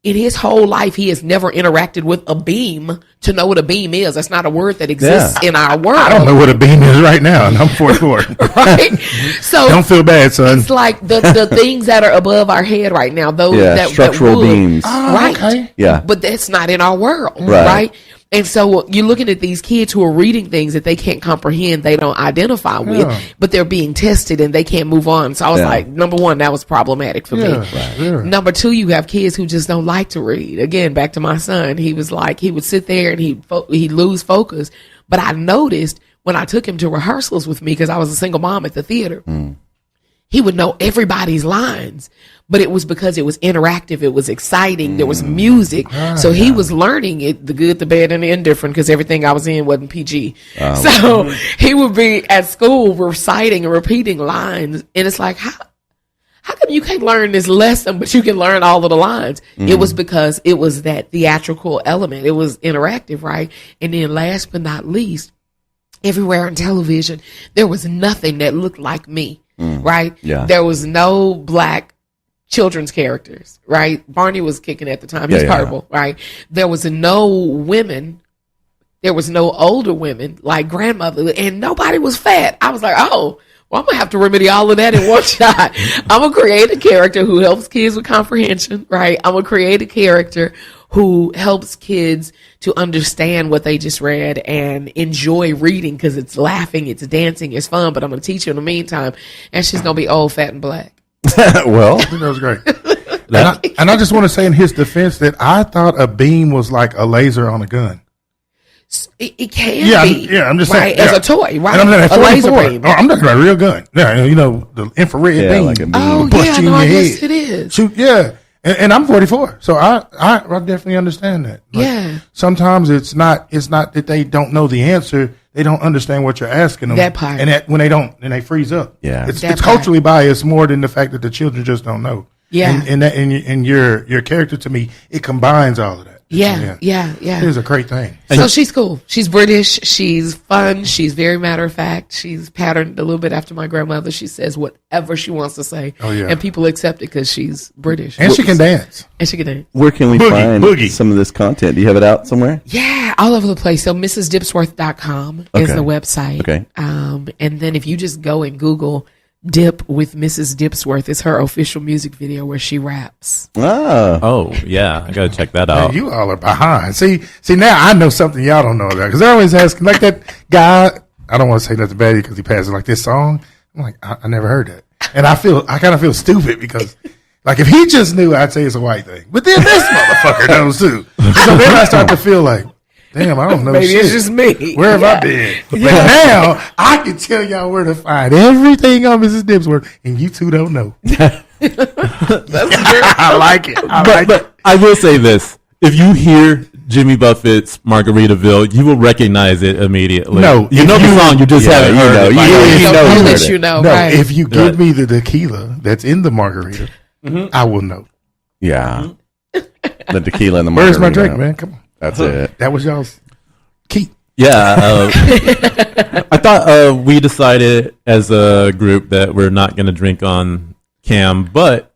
in his whole life, he has never interacted with a beam to know what a beam is. That's not a word that exists in our world. I don't know what a beam is right now, and I'm 44. Right? So don't feel bad, son. it's like the things that are above our head right now. Those that structural that would, beams. Right. Okay. Yeah. But that's not in our world. Right. And so you're looking at these kids who are reading things that they can't comprehend, they don't identify with, but they're being tested and they can't move on. So I was like, number one, that was problematic for me. Right. Number two, you have kids who just don't like to read. Again, back to my son, he was like, he would sit there and he'd lose focus. But I noticed when I took him to rehearsals with me, because I was a single mom at the theater, he would know everybody's lines, but it was because it was interactive. It was exciting. There was music. So he was learning it, the good, the bad, and the indifferent, because everything I was in wasn't PG. So he would be at school reciting and repeating lines. And it's like, how come you can't learn this lesson, but you can learn all of the lines? It was because it was that theatrical element. It was interactive, right? And then last but not least, everywhere on television, there was nothing that looked like me. Right? Yeah. There was no black children's characters, right? Barney was kicking at the time. He's purple, right? There was no women. There was no older women like grandmother, and nobody was fat. I was like, oh, well, I'm going to have to remedy all of that in one shot. I'm going to create a character who helps kids with comprehension, right? I'm going to create a character who helps kids to understand what they just read and enjoy reading because it's laughing, it's dancing, it's fun. But I'm going to teach you in the meantime, and she's going to be old, fat, and black. Well, That was great. And I just want to say in his defense that I thought a beam was like a laser on a gun. It can be. I'm just right, saying. as a toy, right? And I'm at a laser 44. beam. Oh, I'm talking about a real gun. Yeah, the infrared beam. like a beam. Oh, Push yeah, you no, in I your guess head. it is. Shoot, yeah. And I'm 44, so I definitely understand that. Like, Yeah. Sometimes it's not that they don't know the answer; they don't understand what you're asking them. That part. And when they don't, then they freeze up. Yeah. it's That part. culturally biased more than the fact that the children just don't know. Yeah. and your character to me, it combines all of that. Yeah. It is a great thing. So she's cool. She's British. She's fun. She's very matter of fact. She's patterned a little bit after my grandmother. She says whatever she wants to say. Oh, yeah. And people accept it because she's British. And she can dance. And she can dance. where can we find Boogie. some of this content? Do you have it out somewhere? Yeah, all over the place. So MrsDipsworth.com is Okay. the website. Okay. And then if you just go and Google Dip with Mrs. Dipsworth, it's her official music video where she raps. Ah, Oh, yeah. I got to check that out. Man, you all are behind. See, now I know something y'all don't know about because they're always asking like that guy. I don't want to say nothing bad because he passed it like this song. I'm like, I never heard that, and I kind of feel stupid because like if he just knew, I'd say it's a white thing, but then this motherfucker knows too. So then I start to feel like, damn, I don't know. Maybe shit. it's just me. Where have I been? But now I can tell y'all where to find everything on Mrs. Dipsworth, and you two don't know. I like it. But I will say this. If you hear Jimmy Buffett's Margaritaville, you will recognize it immediately. No, you know the song, you just haven't you heard know, it. you by know, now. you So know I'll you let heard you it. know, No, right? if you give me the tequila that's in the margarita, I will know. Yeah. The tequila and the Where's my margarita. drink, man? Come on. That's it. That was y'all's key. Yeah, I thought we decided as a group that we're not going to drink on cam, but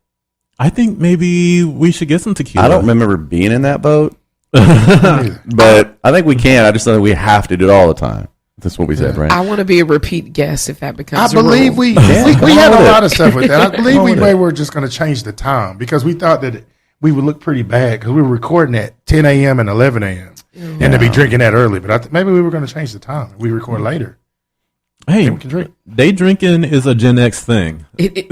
I think maybe we should get some tequila. I don't remember being in that boat, but I think we can. I just know we have to do it all the time. That's what we said, right? I want to be a repeat guest if that I becomes believe a rule. we come had on a with lot it. of stuff with that. I believe on we with may it. were just going to change the time because we thought that we would look pretty bad because we were recording at 10 a.m. and 11 a.m. and to be drinking that early. But maybe we were going to change the time. We record later. Hey, Then we can drink. day drinking is a Gen X thing. It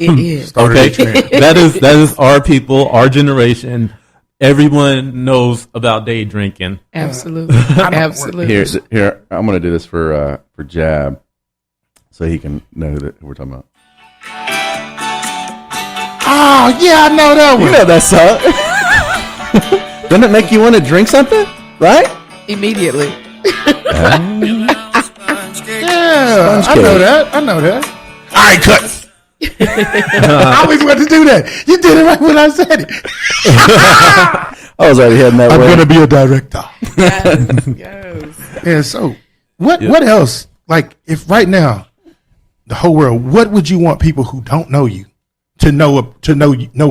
is. Started Okay, a trend. that is our people, our generation. Everyone knows about day drinking. Absolutely. Absolutely. Here, I'm going to do this for Jab, so he can know that we're talking about. Oh, yeah, I know that You one. know that song. Doesn't it make you want to drink something? Right? Immediately. Yeah, Sponge I cake. know that. All right, cut. I always wanted to do that. You did it right when I said it. I was already heading that I'm way. going to be a director. Yes. Yeah, so what else? Like, if right now, the whole world, what would you want people who don't know you to know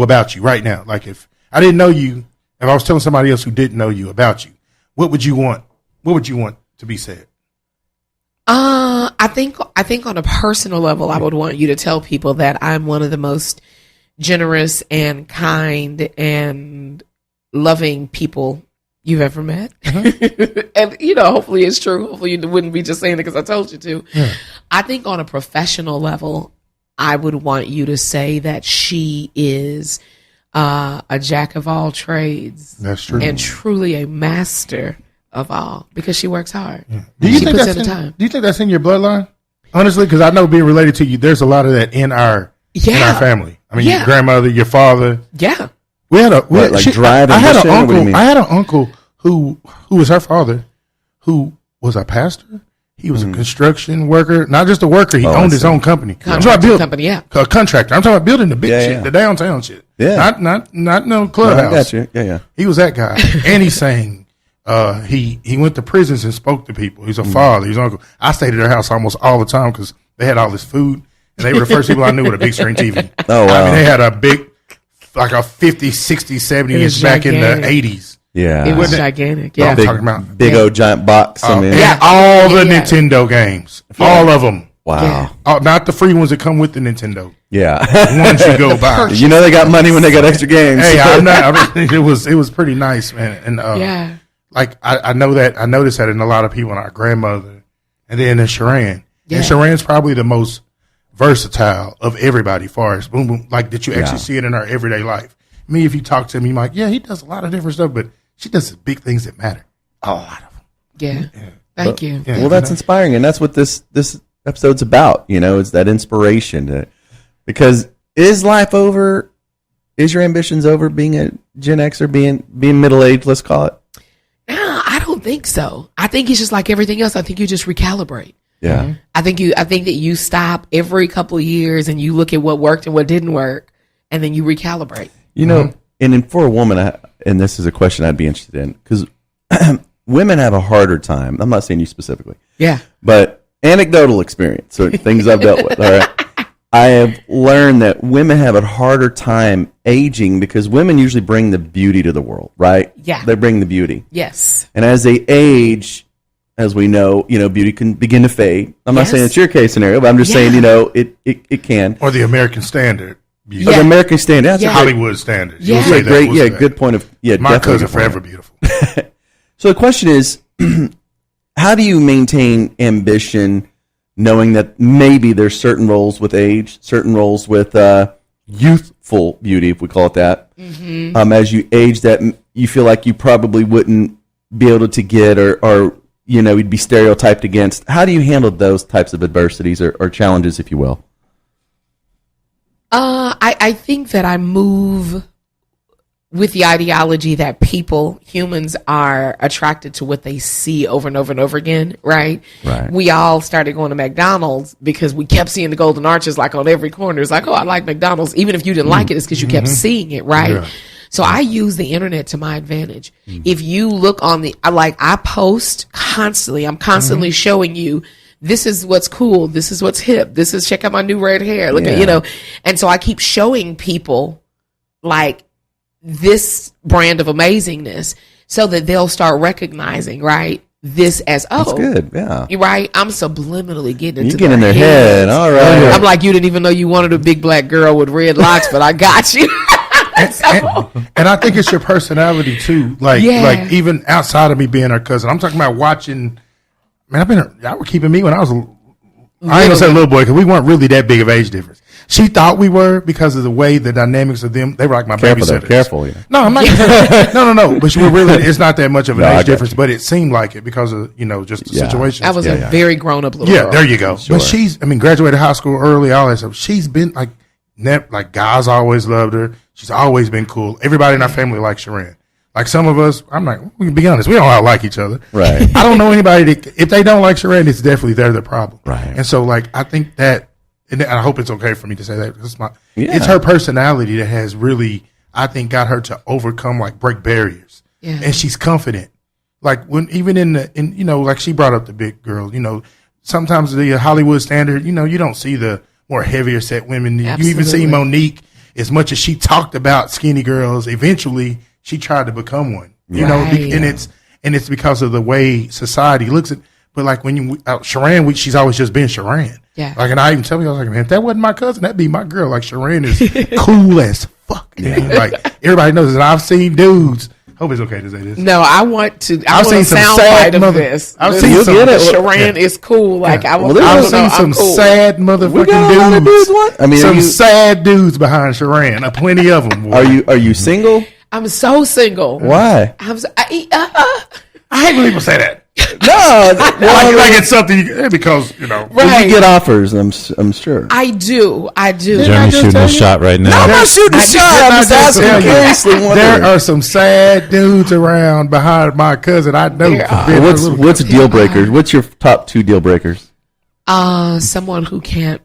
about you right now? Like, if I didn't know you, if I was telling somebody else who didn't know you about you, what would you want? What would you want to be said? I think on a personal level, I would want you to tell people that I'm one of the most generous and kind and loving people you've ever met. And, hopefully it's true. Hopefully you wouldn't be just saying it because I told you to. Yeah. I think on a professional level, I would want you to say that she is a jack of all trades. That's true. And truly a master of all because she works hard. Do you She think puts that's in the time. Do you think that's in your bloodline? Honestly, because I know being related to you, there's a lot of that in our family. I mean, Yeah. your grandmother, your father. Yeah. We had drive I had an ambition, or what do you uncle. mean? I had an uncle who was her father, who was a pastor. He was a construction worker, not just a worker. He Oh, I owned his see. own company. I'm talking Contracting about company, yeah. a contractor. I'm talking about building the big Yeah, shit, yeah. the downtown shit. Yeah. not no No, clubhouse. I got you. Yeah. He was that guy, and he sang. He went to prisons and spoke to people. He's a father. He's an uncle. I stayed at their house almost all the time because they had all this food, and they were the first people I knew with a big screen TV. Oh, wow. I mean, they had a big, like a 50, 60, 70 It was inch back in gigantic. the 80s. Yeah. It was Wasn't it? gigantic. I'm Yeah. talking about Big old giant box. I mean, yeah, all the Yeah. Nintendo games, all of them. Wow. Yeah. Oh, not the free ones that come with the Nintendo. Yeah. Ones you go buy. You know they got money when they got extra games. Hey, I'm not. It was pretty nice, man. And Yeah. like I noticed that in a lot of people, and our grandmother, and then in Sheran. Yeah. And Sheran's probably the most versatile of everybody, far as boom boom, like that you actually Yeah. see it in her everyday life. Me, if you talk to him, you're like, yeah, he does a lot of different stuff, but she does the big things that matter. A lot of them. Yeah. Thank you. Yeah. Well, that's inspiring, and that's what this episode's about. You know, it's that inspiration. Because is life over? Is your ambitions over? Being a Gen Xer, being middle aged, let's call it. No, I don't think so. I think it's just like everything else. I think you just recalibrate. Yeah. I think that you stop every couple of years and you look at what worked and what didn't work, and then you recalibrate. You know, and for a woman, and this is a question I'd be interested in, because women have a harder time. I'm not saying you specifically. Yeah. But anecdotal experience, or things I've dealt with. All right. I have learned that women have a harder time aging because women usually bring the beauty to the world, right? Yeah. They bring the beauty. Yes. And as they age, as we know, beauty can begin to fade. I'm not Yes. saying it's your case scenario, but I'm just saying, it can. Or the American standard. Or the American standard. That's Yeah. a great, Hollywood standard. Yeah. You'll say that. great, We'll say that. good point of, My definitely cousin good point. forever beautiful. So the question is, how do you maintain ambition knowing that maybe there's certain roles with age, certain roles with youthful beauty, if we call it that, as you age, that you feel like you probably wouldn't be able to get or you'd be stereotyped against? How do you handle those types of adversities or challenges, if you will? I think that I move with the ideology that humans are attracted to what they see over and over and over again, right? Right. We all started going to McDonald's because we kept seeing the golden arches like on every corner. It's like, oh, I like McDonald's. Even if you didn't like it, it's because you kept seeing it, right? Yeah. So I use the internet to my advantage. If you look on I post constantly. I'm constantly showing you, this is what's cool. This is what's hip. Check out my new red hair. Look at, and so I keep showing people like this brand of amazingness so that they'll start recognizing, right, this as, That's good, yeah. you're right. I'm subliminally getting into You get in their head, all right. I'm like, you didn't even know you wanted a big black girl with red locks, but I got you. And I think it's your personality too. Like even outside of me being her cousin, I'm talking about watching. Man, y'all were keeping me when I was. I ain't gonna say little boy because we weren't really that big of age difference. She thought we were because of the way the dynamics of them. They were like my babysitters. Careful, yeah. No, I'm not. No. But we're really. It's not that much of an No, I age got difference, but it seemed like it because of just the situation. I was a very grown up little girl. There you go. Sure. But graduated high school early, all that stuff. She's been like guys always loved her. She's always been cool. Everybody in our family likes Sheran. Like some of us, I'm like, we can be honest, we don't all like each other. Right. I don't know anybody that, if they don't like Sheran, it's definitely they're the problem. Right. And so I think that, and I hope it's okay for me to say that because Yeah. it's her personality that has really, I think, got her to overcome break barriers. Yeah. And she's confident. Like when even like she brought up the big girl, sometimes the Hollywood standard, you don't see the more heavier set women. Absolutely. You even see Monique, as much as she talked about skinny girls, eventually she tried to become one. Right. And it's because of the way society looks at. But when Sheran, she's always just been Sheran. Yeah. And I even tell you, I was like, man, if that wasn't my cousin, that'd be my girl. Sheran is cool as fuck. Yeah. Everybody knows this. And I've seen dudes. Hope it's okay to say this. No, I want to. I've seen some sound sad bite of mother- this. I've This seen is- some- Sheran is cool. I've I've seen some sad We got a lot motherfucking of dudes. dudes, what? I mean, some sad dudes behind Sheran. Plenty of them. Are you single? I'm so single. Why? I hate when people say that. No, Like it's something because Well, Right. you get offers. I'm sure. I do. Jeremy's shooting a shot right now. I'm not shooting a shot. I'm just asking tell you, curiously. there are some sad dudes around behind my cousin. I know. There are. for being a little- What's deal breakers? What's your top 2 deal breakers? Someone who can't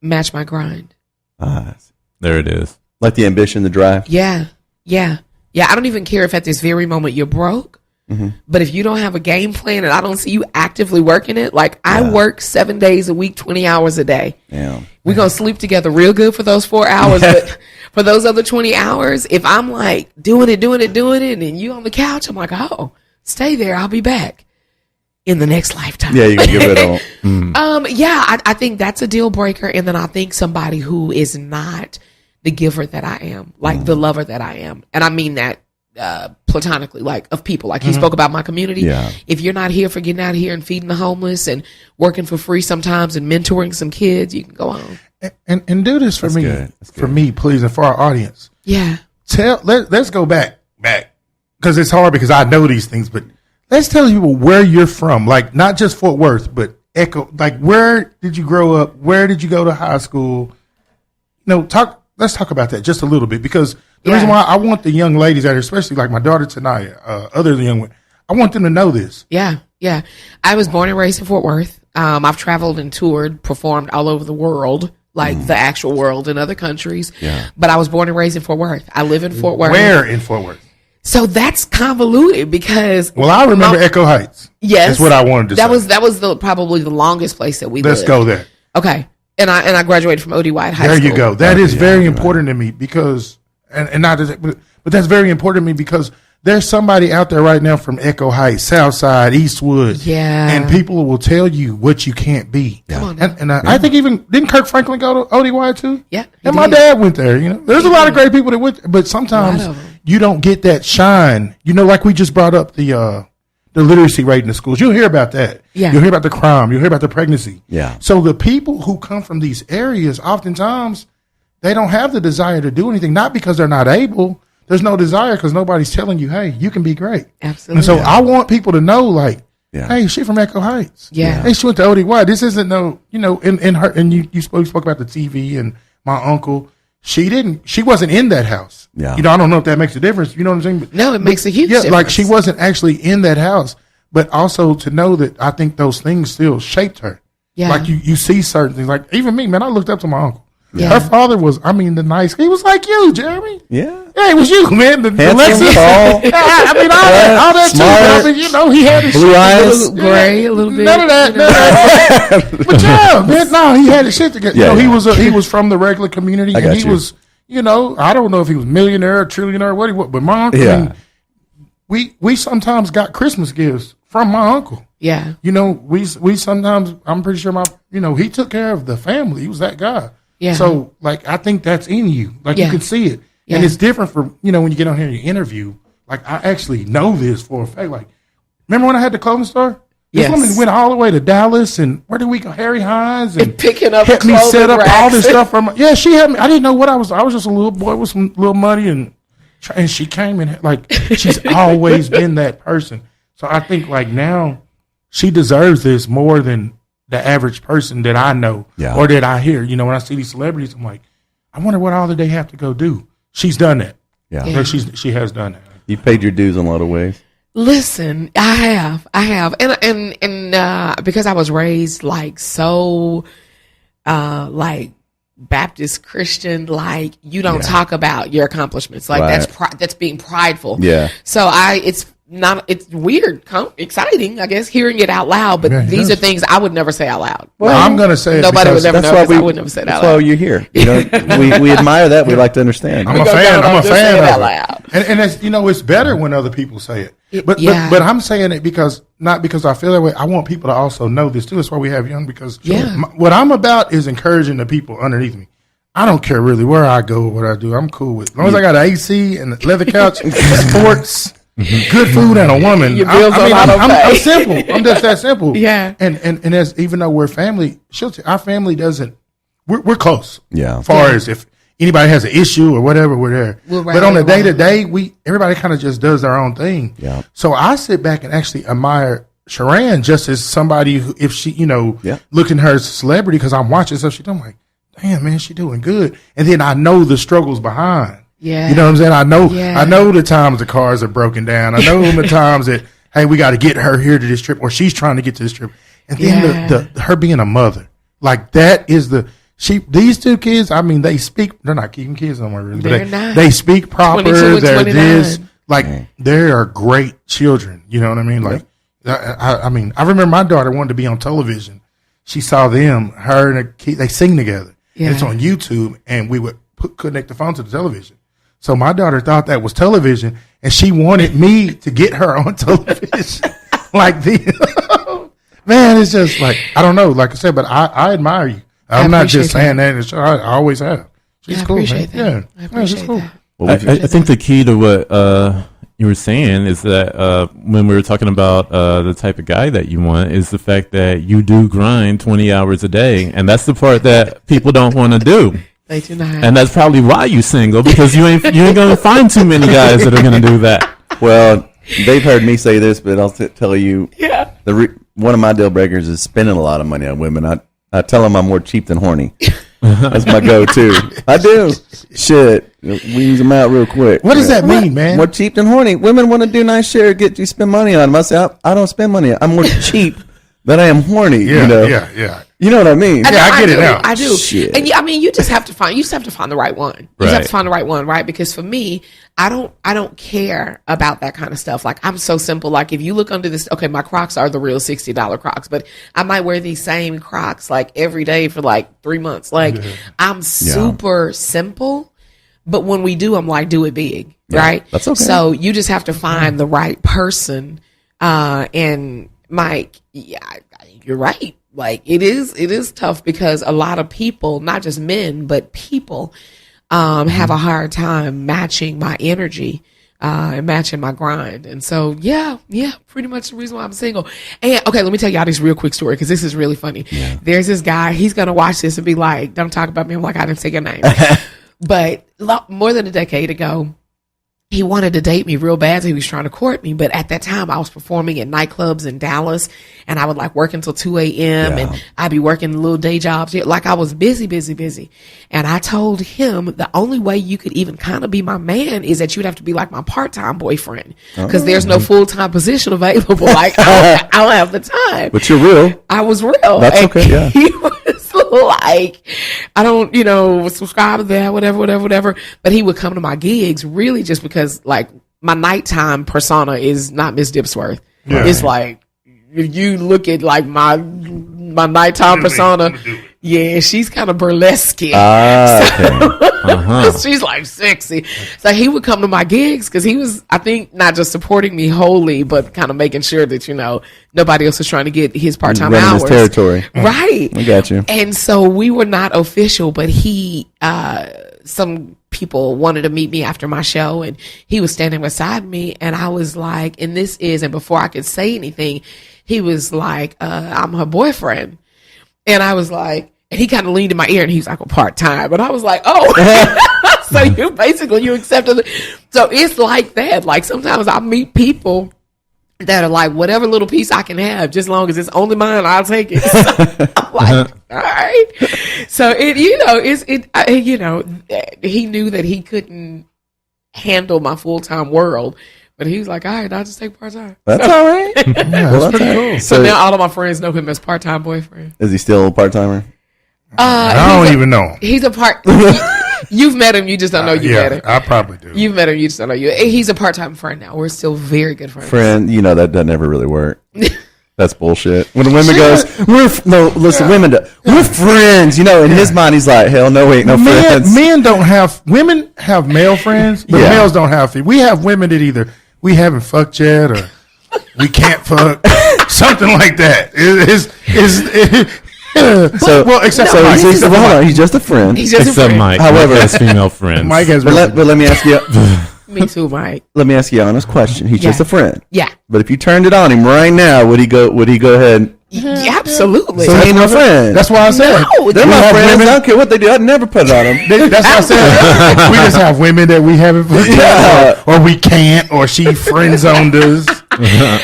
match my grind. There it is. Like the ambition, the drive. Yeah. I don't even care if at this very moment you're broke. But if you don't have a game plan and I don't see you actively working it, I work 7 days a week, 20 hours a day. Yeah. We're going to sleep together real good for those 4 hours. But for those other 20 hours, if I'm doing it, and you on the couch, I'm like, oh, stay there. I'll be back. in the next lifetime. Yeah, you can get rid of them. I think that's a deal breaker. And then I think somebody who is not the giver that I am, like the lover that I am. And I mean that platonically, like of people. Like he spoke about my community. Yeah. If you're not here for getting out here and feeding the homeless and working for free sometimes and mentoring some kids, you can go on. And do this for me. That's good. For me, please, and for our audience. Yeah. Let's go back. Because it's hard because I know these things, but let's tell people where you're from. Like not just Fort Worth, but Echo. Like where did you grow up? Where did you go to high school? Let's talk about that just a little bit, because the reason why I want the young ladies out here, especially like my daughter Tanaya, other than young women, I want them to know this. Yeah. I was born and raised in Fort Worth. I've traveled and toured, performed all over the world, like the actual world in other countries. Yeah. But I was born and raised in Fort Worth. I live in Fort Worth. Where in Fort Worth? So that's convoluted because. Well, I remember Echo Heights. Yes. That's what I wanted to say. That was probably the longest place that we lived. Let's go there. Okay. And I graduated from O.D. White High School. There you go. That is very important to me because, and not just, but that's very important to me because there's somebody out there right now from Echo Heights, Southside, Eastwood. Yeah. And people will tell you what you can't be. Come on now. And I think didn't Kirk Franklin go to ODY too? Yeah. And my dad went there, There's a lot of great people that went there, but sometimes you don't get that shine. Like we just brought up the literacy rate in the schools. You'll hear about that. Yeah. You'll hear about the crime. You'll hear about the pregnancy. Yeah. So the people who come from these areas, oftentimes, they don't have the desire to do anything, not because they're not able. There's no desire because nobody's telling you, hey, you can be great. Absolutely. And so I want people to know, like, hey, she from Echo Heights. Yeah. Hey, she went to ODY. This isn't in her, and you spoke about the TV and my uncle. She wasn't in that house. Yeah. I don't know if that makes a difference. You know what I'm saying? But, No, it makes a huge difference. like she wasn't actually in that house, but also to know that I think those things still shaped her. Yeah. Like you see certain things. Like even me, man, I looked up to my uncle. Yeah. Her father was, the nice. He was like you, Jeremy. Yeah. Yeah, it was you, man. The Handsome, Lexus. tall. Yeah, all that smart, too. But I mean, he had his blue shit eyes. together. Gray, a little bit. None of that. But yeah, man, no, he had his shit together. Yeah, he was from the regular community, and he was, I don't know if he was millionaire, trillionaire, what he was, but my uncle. Yeah. We sometimes got Christmas gifts from my uncle. Yeah. We sometimes, I'm pretty sure he took care of the family. He was that guy. Yeah. So like, I think that's in you. Like you can see it. Yeah. And it's different from, when you get on here and you interview, like I actually know this for a fact. Like, remember when I had the clothing store? This woman went all the way to Dallas and where did we go? Harry Hines and picking up helped me set up racks. all this stuff from, she had me. I didn't know what I was. I was just a little boy with some little money and she came and like, she's always been that person. So I think like now she deserves this more than the average person that I know or that I hear. When I see these celebrities, I'm like, I wonder what all that they have to go do. She's done that. Yeah. She has done that. You paid your dues in a lot of ways. Listen, I have. And because I was raised like so, like Baptist Christian, like you don't talk about your accomplishments. Like that's being prideful. Yeah. So it's weird, exciting, I guess, hearing it out loud, but these are things I would never say out loud. Well, I'm going to say it nobody would never know why because I would never say it out That's loud. why you're here. We admire that. We like to understand. I'm a fan just say it of out it. loud. And it's, it's better when other people say it. But I'm saying it not because I feel that way. I want people to also know this too. That's why we have young, because what I'm about is encouraging the people underneath me. I don't care really where I go or what I do. I'm cool with it. As long as I got an AC and a leather couch, sports, good food, and a woman. Your bills I'm simple. I'm just that simple. Yeah. And as even though we're family, our family doesn't. We're close. Yeah. As far as if anybody has an issue or whatever, we're there. But on the day to day, everybody kind of just does their own thing. Yeah. So I sit back and actually admire Sheran just as somebody who, if she, looking at her as a celebrity, because I'm watching stuff she doing, I'm like, damn, man, she doing good. And then I know the struggles behind. Yeah. You know what I'm saying? I know the times the cars are broken down. I know the times that, hey, we got to get her here to this trip, or she's trying to get to this trip. And then her being a mother, like that is these two kids, I mean, they speak, they're not keeping kids no more, really, but they speak proper. They're this, like, they are great children. You know what I mean? Like, I mean, I remember my daughter wanted to be on television. She saw them, her and a kid, they sing together. Yeah. And it's on YouTube, and we would connect the phone to the television. So my daughter thought that was television, and she wanted me to get her on television like this. Man, it's just like, I don't know, like I said, but I admire you. I'm not just saying that. I always have. She's cool, man. Yeah. I appreciate that. Well, I think the key to what you were saying is that when we were talking about the type of guy that you want is the fact that you do grind 20 hours a day. And that's the part that people don't want to do. They do not. And that's probably why you single, because you ain't going to find too many guys that are going to do that. Well, they've heard me say this, but I'll tell you. Yeah. One of my deal breakers is spending a lot of money on women. I tell them I'm more cheap than horny. That's my go-to. I do. Shit. Weans them out real quick. What does that mean, man? More cheap than horny. Women want to do nice shit or get you spend money on them. I say, I don't spend money. I'm more cheap than I am horny. Yeah, you know? yeah. You know what I mean? I get it now. I do. Shit. And I mean, you just have to find the right one. You just have to find the right one, right? Because for me, I don't care about that kind of stuff. Like, I'm so simple. Like, if you look under this, okay, my Crocs are the real $60 Crocs, but I might wear these same Crocs like every day for like 3 months. Like, I'm super simple, but when we do, I'm like, do it big, right? That's okay. So you just have to find the right person. And Mike, you're right. Like, it is tough because a lot of people, not just men, but people, have a hard time matching my energy, and matching my grind. And so, yeah, pretty much the reason why I'm single. And okay, let me tell y'all this real quick story, because this is really funny. Yeah. There's this guy, he's going to watch this and be like, don't talk about me. I'm like, I didn't say your name. But more than a decade ago, he wanted to date me real bad. So he was trying to court me. But at that time, I was performing in nightclubs in Dallas, and I would like work until 2 a.m. and I'd be working little day jobs. Like, I was busy. And I told him the only way you could even kind of be my man is that you'd have to be like my part-time boyfriend, because there's no full-time position available. Like, I don't have the time. But you're real. I was real. That's And okay, yeah. He was like, I don't, subscribe to that, whatever. But he would come to my gigs really just because, like, my nighttime persona is not Miss Dipsworth. Yeah. It's like, if you look at like my nighttime persona, yeah, she's kind of burlesque. Okay. She's like sexy. So he would come to my gigs because he was, I think, not just supporting me wholly, but kind of making sure that, nobody else was trying to get his part-time hours. His territory. Right. I got you. And so we were not official, but some people wanted to meet me after my show, and he was standing beside me, and I was like, and before I could say anything, he was like, I'm her boyfriend. And I was like, and he kind of leaned in my ear, and he was like, part-time. And I was like, oh, so you accepted it. So it's like that. Like, sometimes I meet people that are like, whatever little piece I can have, just long as it's only mine, I'll take it. So I'm like, all right. So he knew that he couldn't handle my full-time world, but he was like, all right, I'll just take part-time. That's all right. Yeah, that's pretty cool. So now all of my friends know him as part-time boyfriend. Is he still a part-timer? I don't even know. He's a part. You've met him. You just don't know you met him. I probably do. You've met him. You just don't know you. He's a part-time friend now. We're still very good friends. That doesn't ever really work. That's bullshit. When the women goes, women do. We're friends. In his mind, he's like, hell no, we ain't no friends. Men don't have, women have male friends, but males don't have. We have women that either we haven't fucked yet or we can't fuck, something like that. He's just a friend. He's just Except a friend. Mike. However, Mike has female friends. Mike has. But let me ask you. Me too, Mike. Let me ask you an honest question. He's just a friend. Yeah. But if you turned it on him right now, would he go ahead? Yeah, absolutely. So he ain't no friend. That's why I said They're my friends. women. I don't care what they do. I'd never put it on them. That's what I said. We just have women that we haven't fucked or we can't, or she friend zoned us.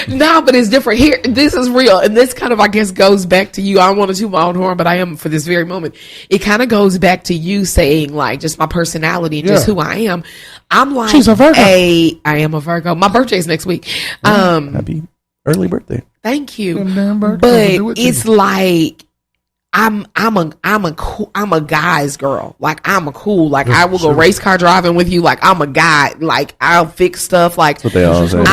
No, but it's different here. This is real, and this kind of, I guess, goes back to you. I don't want to toot my own horn, but I am for this very moment. It kind of goes back to you saying, like, just my personality and just who I am. I'm like, she's a Virgo. I am a Virgo. My birthday's next week. Happy early birthday. Thank you. But It's like I'm a guy's girl. Like, I'm a cool. Like, I will go race car driving with you. Like, I'm a guy. Like, I'll fix stuff. Like, That's what they all say.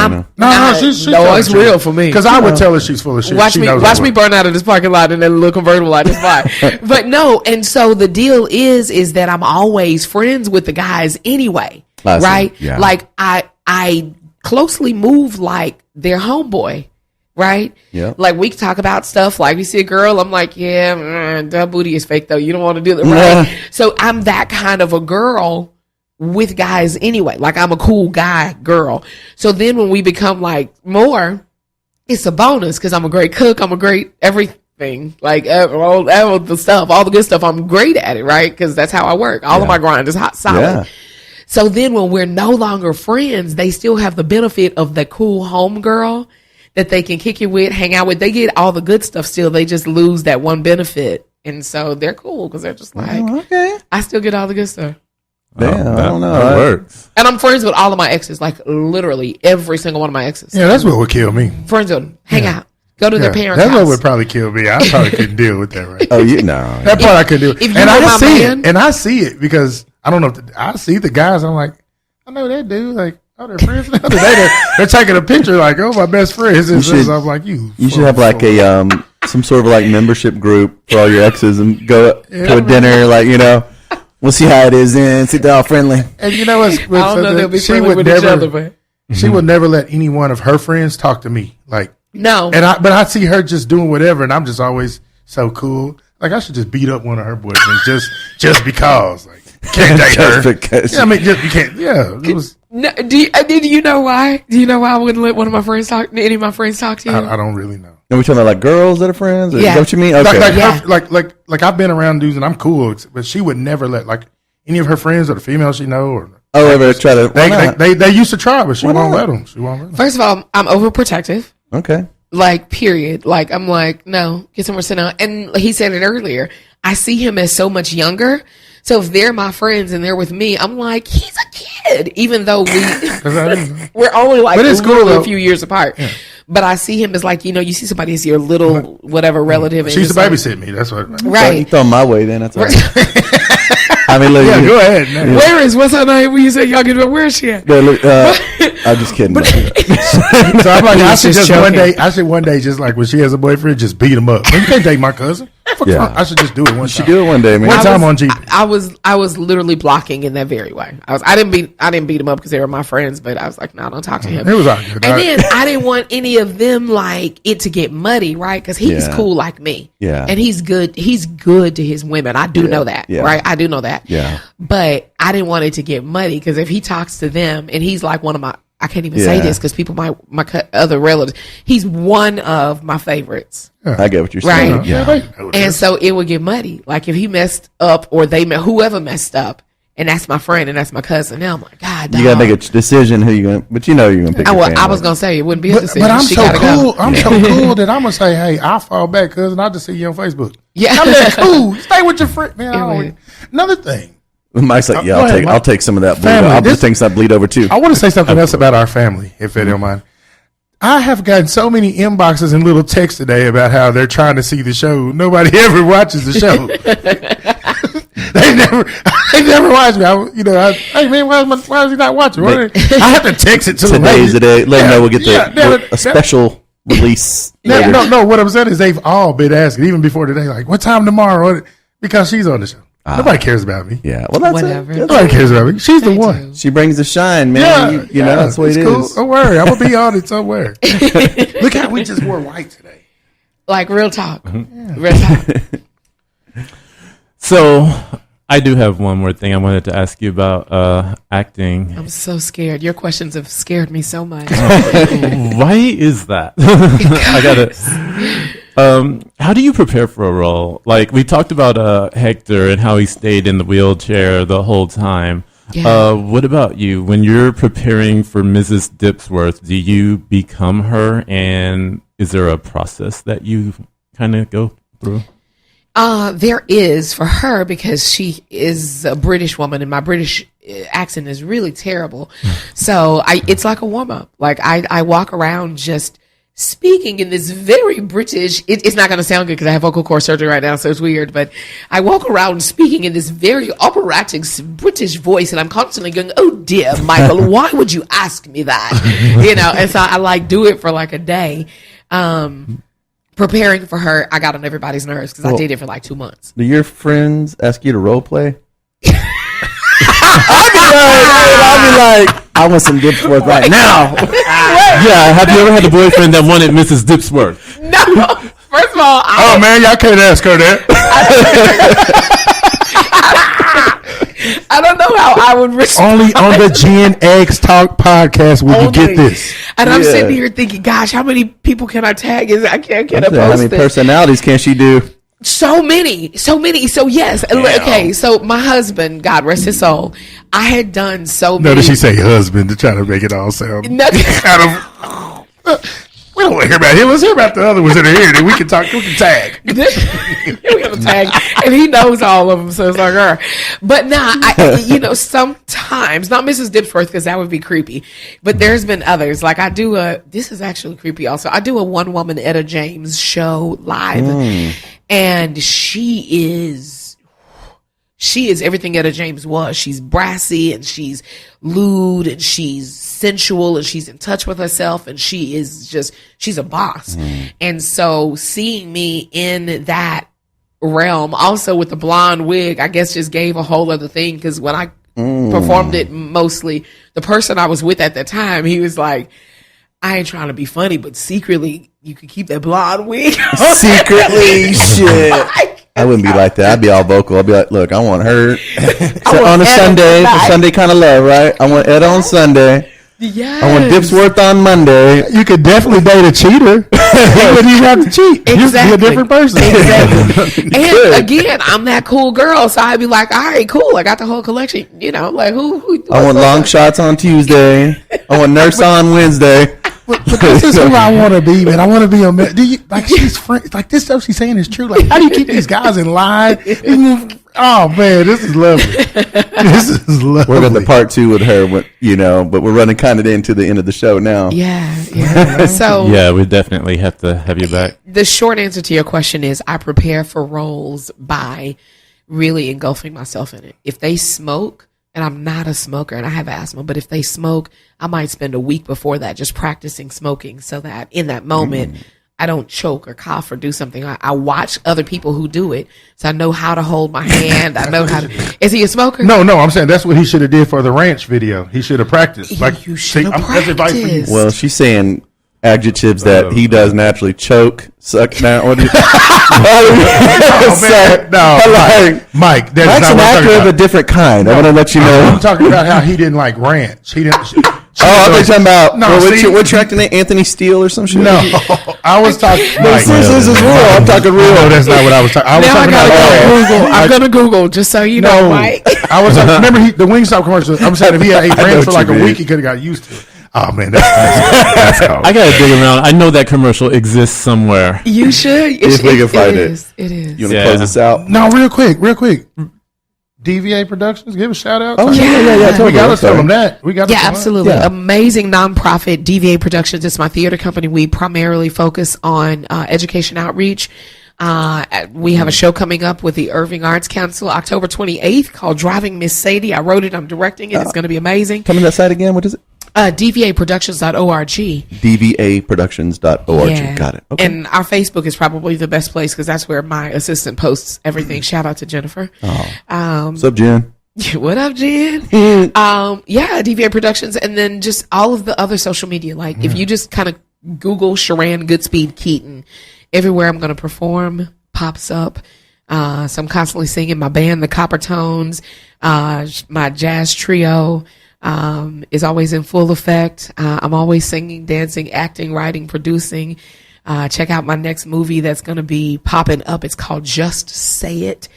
It's real for me. Because I would tell her she's full of shit. Watch me burn out of this parking lot and then a little convertible I just buy. But no, and so the deal is that I'm always friends with the guys anyway, right? Yeah. Like, I closely move like their homeboy. right? Yeah. Like we can talk about stuff. Like we see a girl, I'm like, yeah, that booty is fake though. You don't want to do that, right? Yeah. So I'm that kind of a girl with guys anyway. Like I'm a cool guy girl. So then when we become like more, it's a bonus because I'm a great cook. I'm a great everything. Like all the stuff, all the good stuff. I'm great at it, right? Because that's how I work. All of my grind is hot, solid. Yeah. So then when we're no longer friends, they still have the benefit of the cool home girl that they can kick it with, hang out with. They get all the good stuff still. They just lose that one benefit. And so they're cool because they're just like, Okay. I still get all the good stuff. Damn, I don't know. That works. And I'm friends with all of my exes, like literally every single one of my exes. Yeah, that's what would kill me. Friends with them, hang out, go to their parents' That's house. what would probably kill me. I probably couldn't deal with that right. Oh, you no. That part I couldn't do. if you And were I my see man- it. And I see it because I don't know if I see the guys. I'm like, I know that dude. Like, oh, they're friends now. They're taking a picture like, oh, my best friends. I'm like, you should have like a some sort of like membership group for all your exes and go to a dinner, like, you know, we'll see how it is then, sit down friendly. And you know what's I don't know they'll be she friendly would with never, each other, but she would never let any one of her friends talk to me. Like, no. but I see her just doing whatever, and I'm just always so cool. Like, I should just beat up one of her boyfriends just because. Like, can't date her. Just because. Yeah, I mean, just, you can't. Yeah, it was. No, do you know why? Do you know why I wouldn't let one of my friends talk? Any of my friends talk to you? I don't really know. Are we talking about like girls that are friends? Or Yeah. Is that what you mean? Okay. Like I've been around dudes and I'm cool, but she would never let like any of her friends or the females she know or ever try to. Why not? they used to try, but she Why won't not? let them. She won't let them. First of all, I'm overprotective. Okay. Like, period. Like, I'm like, no, get somewhere, sit down. And he said it earlier. I see him as so much younger. So if they're my friends and they're with me, I'm like, he's a kid, even though we're only like But it's cool, a though. few years apart. Yeah. But I see him as like, you know, you see somebody as your little whatever relative. She used to it's babysit me. That's what. So you right. throw 'em my way then. That's all right. I mean, look. Yeah, go ahead. No. Where is, what's her name? When you say y'all get to, where is she at? Look, I'm just kidding. So I'm like, I should just just one joking. day. I should one day just like when she has a boyfriend, just beat him up. Man, you can't date my cousin. Fuck Yeah. wrong? I should just do it one You should time. do it one day, man. One time on GP. I was literally blocking in that very way. I didn't beat him up because they were my friends, but I was like, no, don't talk to him. It was all good. And then I didn't want any of them like it to get muddy, right? Because he's Yeah. cool like me. Yeah. And he's good. He's good to his women. I do know that, Yeah. right? I do know that. Yeah. But I didn't want it to get muddy because if he talks to them and he's like one of my, I can't even say Yeah. this because people other relatives. He's one of my favorites. I get what you're saying. Right. Yeah. And so it would get muddy. Like if he messed up or whoever messed up, and that's my friend and that's my cousin. Now I'm like, God, You gotta make a decision who you gonna, but you know you're gonna pick. Your I family. was gonna say it wouldn't be a decision. But I'm She so gotta cool. go. I'm so cool that I'm gonna say, hey, I'll fall back, cousin. I'll just see you on Facebook. Yeah. I'm that cool. Stay with your friend, man. I Yeah, always- Another thing, Mike's like, yeah, Go ahead, Mike. I'll take some of that bleed. Family, I'll this- just take some bleed over too. I want to say something else about our family, if you don't mind. I have gotten so many inboxes and little texts today about how they're trying to see the show. Nobody ever watches the show. they never watch me. Hey man, why is he not watching? I have to text it to them. Today's the day. Let them know we'll get Yeah, a special release. later. No. What I'm saying is they've all been asking, even before today, like, what time tomorrow? Because she's on the show. Nobody cares about me. Yeah, well, that's Whatever. it. Nobody cares about me. She's the one. She brings the shine, man. You know that's what it it's cool. is. Don't worry, I'm gonna be on it somewhere. Look how we just wore white today. Like real talk. Real talk. So I do have one more thing I wanted to ask you about acting. I'm so scared. Your questions have scared me so much. Why is that? I got it. How do you prepare for a role? Like we talked about Hector and how he stayed in the wheelchair the whole time. Yeah. What about you? When you're preparing for Mrs. Dipsworth, do you become her? And is there a process that you kind of go through? There is for her because she is a British woman and my British accent is really terrible. So it's like a warm up. Like I walk around just speaking in this very British, it's not going to sound good because I have vocal cord surgery right now, so it's weird, but I walk around speaking in this very operatic British voice and I'm constantly going, oh dear, Michael, why would you ask me that? And so I like do it for like a day. Preparing for her, I got on everybody's nerves because I did it for like 2 months. Do your friends ask you to role play? I'll be like, I want some Dipsworth right now. Yeah, have you ever had a boyfriend that wanted Mrs. Dipsworth? No. First of all, Oh man, y'all can't ask her that. I don't know how I would respond. Only on the Gen X Talk podcast will you get this. And I'm Yeah. sitting here thinking, gosh, how many people can I tag? I can't get a How post many this. personalities can she do? So many. So yes. Okay. So my husband, God rest his soul, I had done so many. Notice she say husband to try to make it all sound Nothing. kind of. We don't want to hear about him. Let's hear about the other ones that are here. Then we can talk. We can tag. We have a tag, and he knows all of them, so it's like her. But nah, sometimes not Mrs. Dipsworth because that would be creepy. But there's been others. Like I do this is actually creepy. Also, I do a one woman Etta James show live, and she is everything Etta James was. She's brassy and she's lewd and she's sensual and she's in touch with herself and she's a boss. And so seeing me in that realm, also with the blonde wig, I guess just gave a whole other thing. Cause when I performed it, mostly the person I was with at the time, he was like, I ain't trying to be funny, but secretly you could keep that blonde wig. Secretly, shit. I wouldn't be like that. I'd be all vocal. I'd be like, look, I want her on a Sunday. The Sunday kind of love, right? I want Ed on Sunday. Yes. I want Dipsworth on Monday. You could definitely date a cheater. He wouldn't even have to cheat. Just be a different person. Exactly. And again, I'm that cool girl, so I'd be like, all right, cool. I got the whole collection. Like who I want long shots on Tuesday. I want nurse on Wednesday. But this is who I want to be, man. I want to be a man. Do you like she's friend? Like this stuff she's saying is true. Like how do you keep these guys in line? Oh man, this is lovely. This is lovely. We're going to part 2 with her, but we're running kind of into the end of the show now. Yeah. So Yeah, we definitely have to have you back. the short answer to your question is I prepare for roles by really engulfing myself in it. If they smoke, and I'm not a smoker and I have asthma, but if they smoke, I might spend a week before that just practicing smoking so that in that moment I don't choke or cough or do something. I watch other people who do it, so I know how to hold my hand. I know how to. Is he a smoker? No, I'm saying that's what he should have did for the ranch video. He should have practiced. Like You should have that's advice for you. practiced. Well, she's saying adjectives that he does naturally: choke, suck down. What do you? Oh, man. No, Mike, that's Mike's not an what I'm actor talking of a about. different kind. I want to let you know. I'm talking about how he didn't like ranch. He didn't. Oh, I'm talking about. No, what see- you acting Anthony Steele or some shit? No, I was talking. Mike, This is real. I'm talking real. No, that's not what I was talking. I was Now I talking gotta about go ranch. Google. I'm gonna Google just so you know, No, Mike. I was talking, remember the Wingstop commercial. I'm saying if he had ate know ranch for what like you a mean. week, he could have got used to it. Oh man, that's cold. I gotta dig around. I know that commercial exists somewhere. You should. If we can find it. It is. You want to Yeah. close this out? No, real quick. DVA Productions, give a shout out. Oh, yeah. We Totally. gotta I'm tell sorry. them that. We gotta Yeah, tell them. absolutely. Yeah. Amazing nonprofit DVA Productions. It's my theater company. We primarily focus on education outreach. We have a show coming up with the Irving Arts Council October 28th called Driving Miss Sadie. I wrote it. I'm directing it. It's going to be amazing. Come to that site again. What is it? DVAproductions.org. dvaproductions.org. Yeah. Got it. Okay. And our Facebook is probably the best place because that's where my assistant posts everything. Shout out to Jennifer. What's up, Jen? What up, Jen? DVA Productions, and then just all of the other social media. Like if you just kind of Google Sheran Goodspeed Keyton, everywhere I'm going to perform pops up. So I'm constantly singing. My band, the Copper Tones, my jazz trio is always in full effect. I'm always singing, dancing, acting, writing, producing. Check out my next movie that's going to be popping up. It's called Just Say It.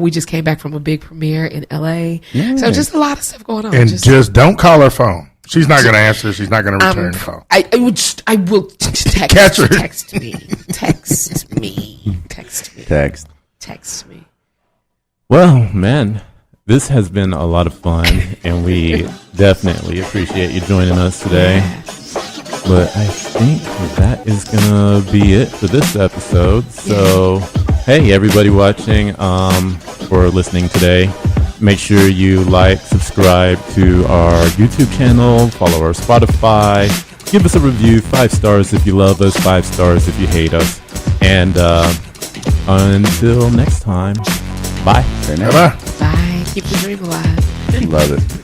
We just came back from a big premiere in LA. So just a lot of stuff going on. And just don't call her phone. She's not going to answer. She's not going to return the call. I will text Catch her. text me. Text me. Text me. Well, man, this has been a lot of fun, and we definitely appreciate you joining us today. But I think that is gonna be it for this episode. So, hey, everybody watching or listening today, make sure you like, subscribe to our YouTube channel, follow our Spotify, give us a review, 5 stars if you love us, 5 stars if you hate us. And until next time, bye. Bye-bye. Bye. Keep the dream alive. Love it.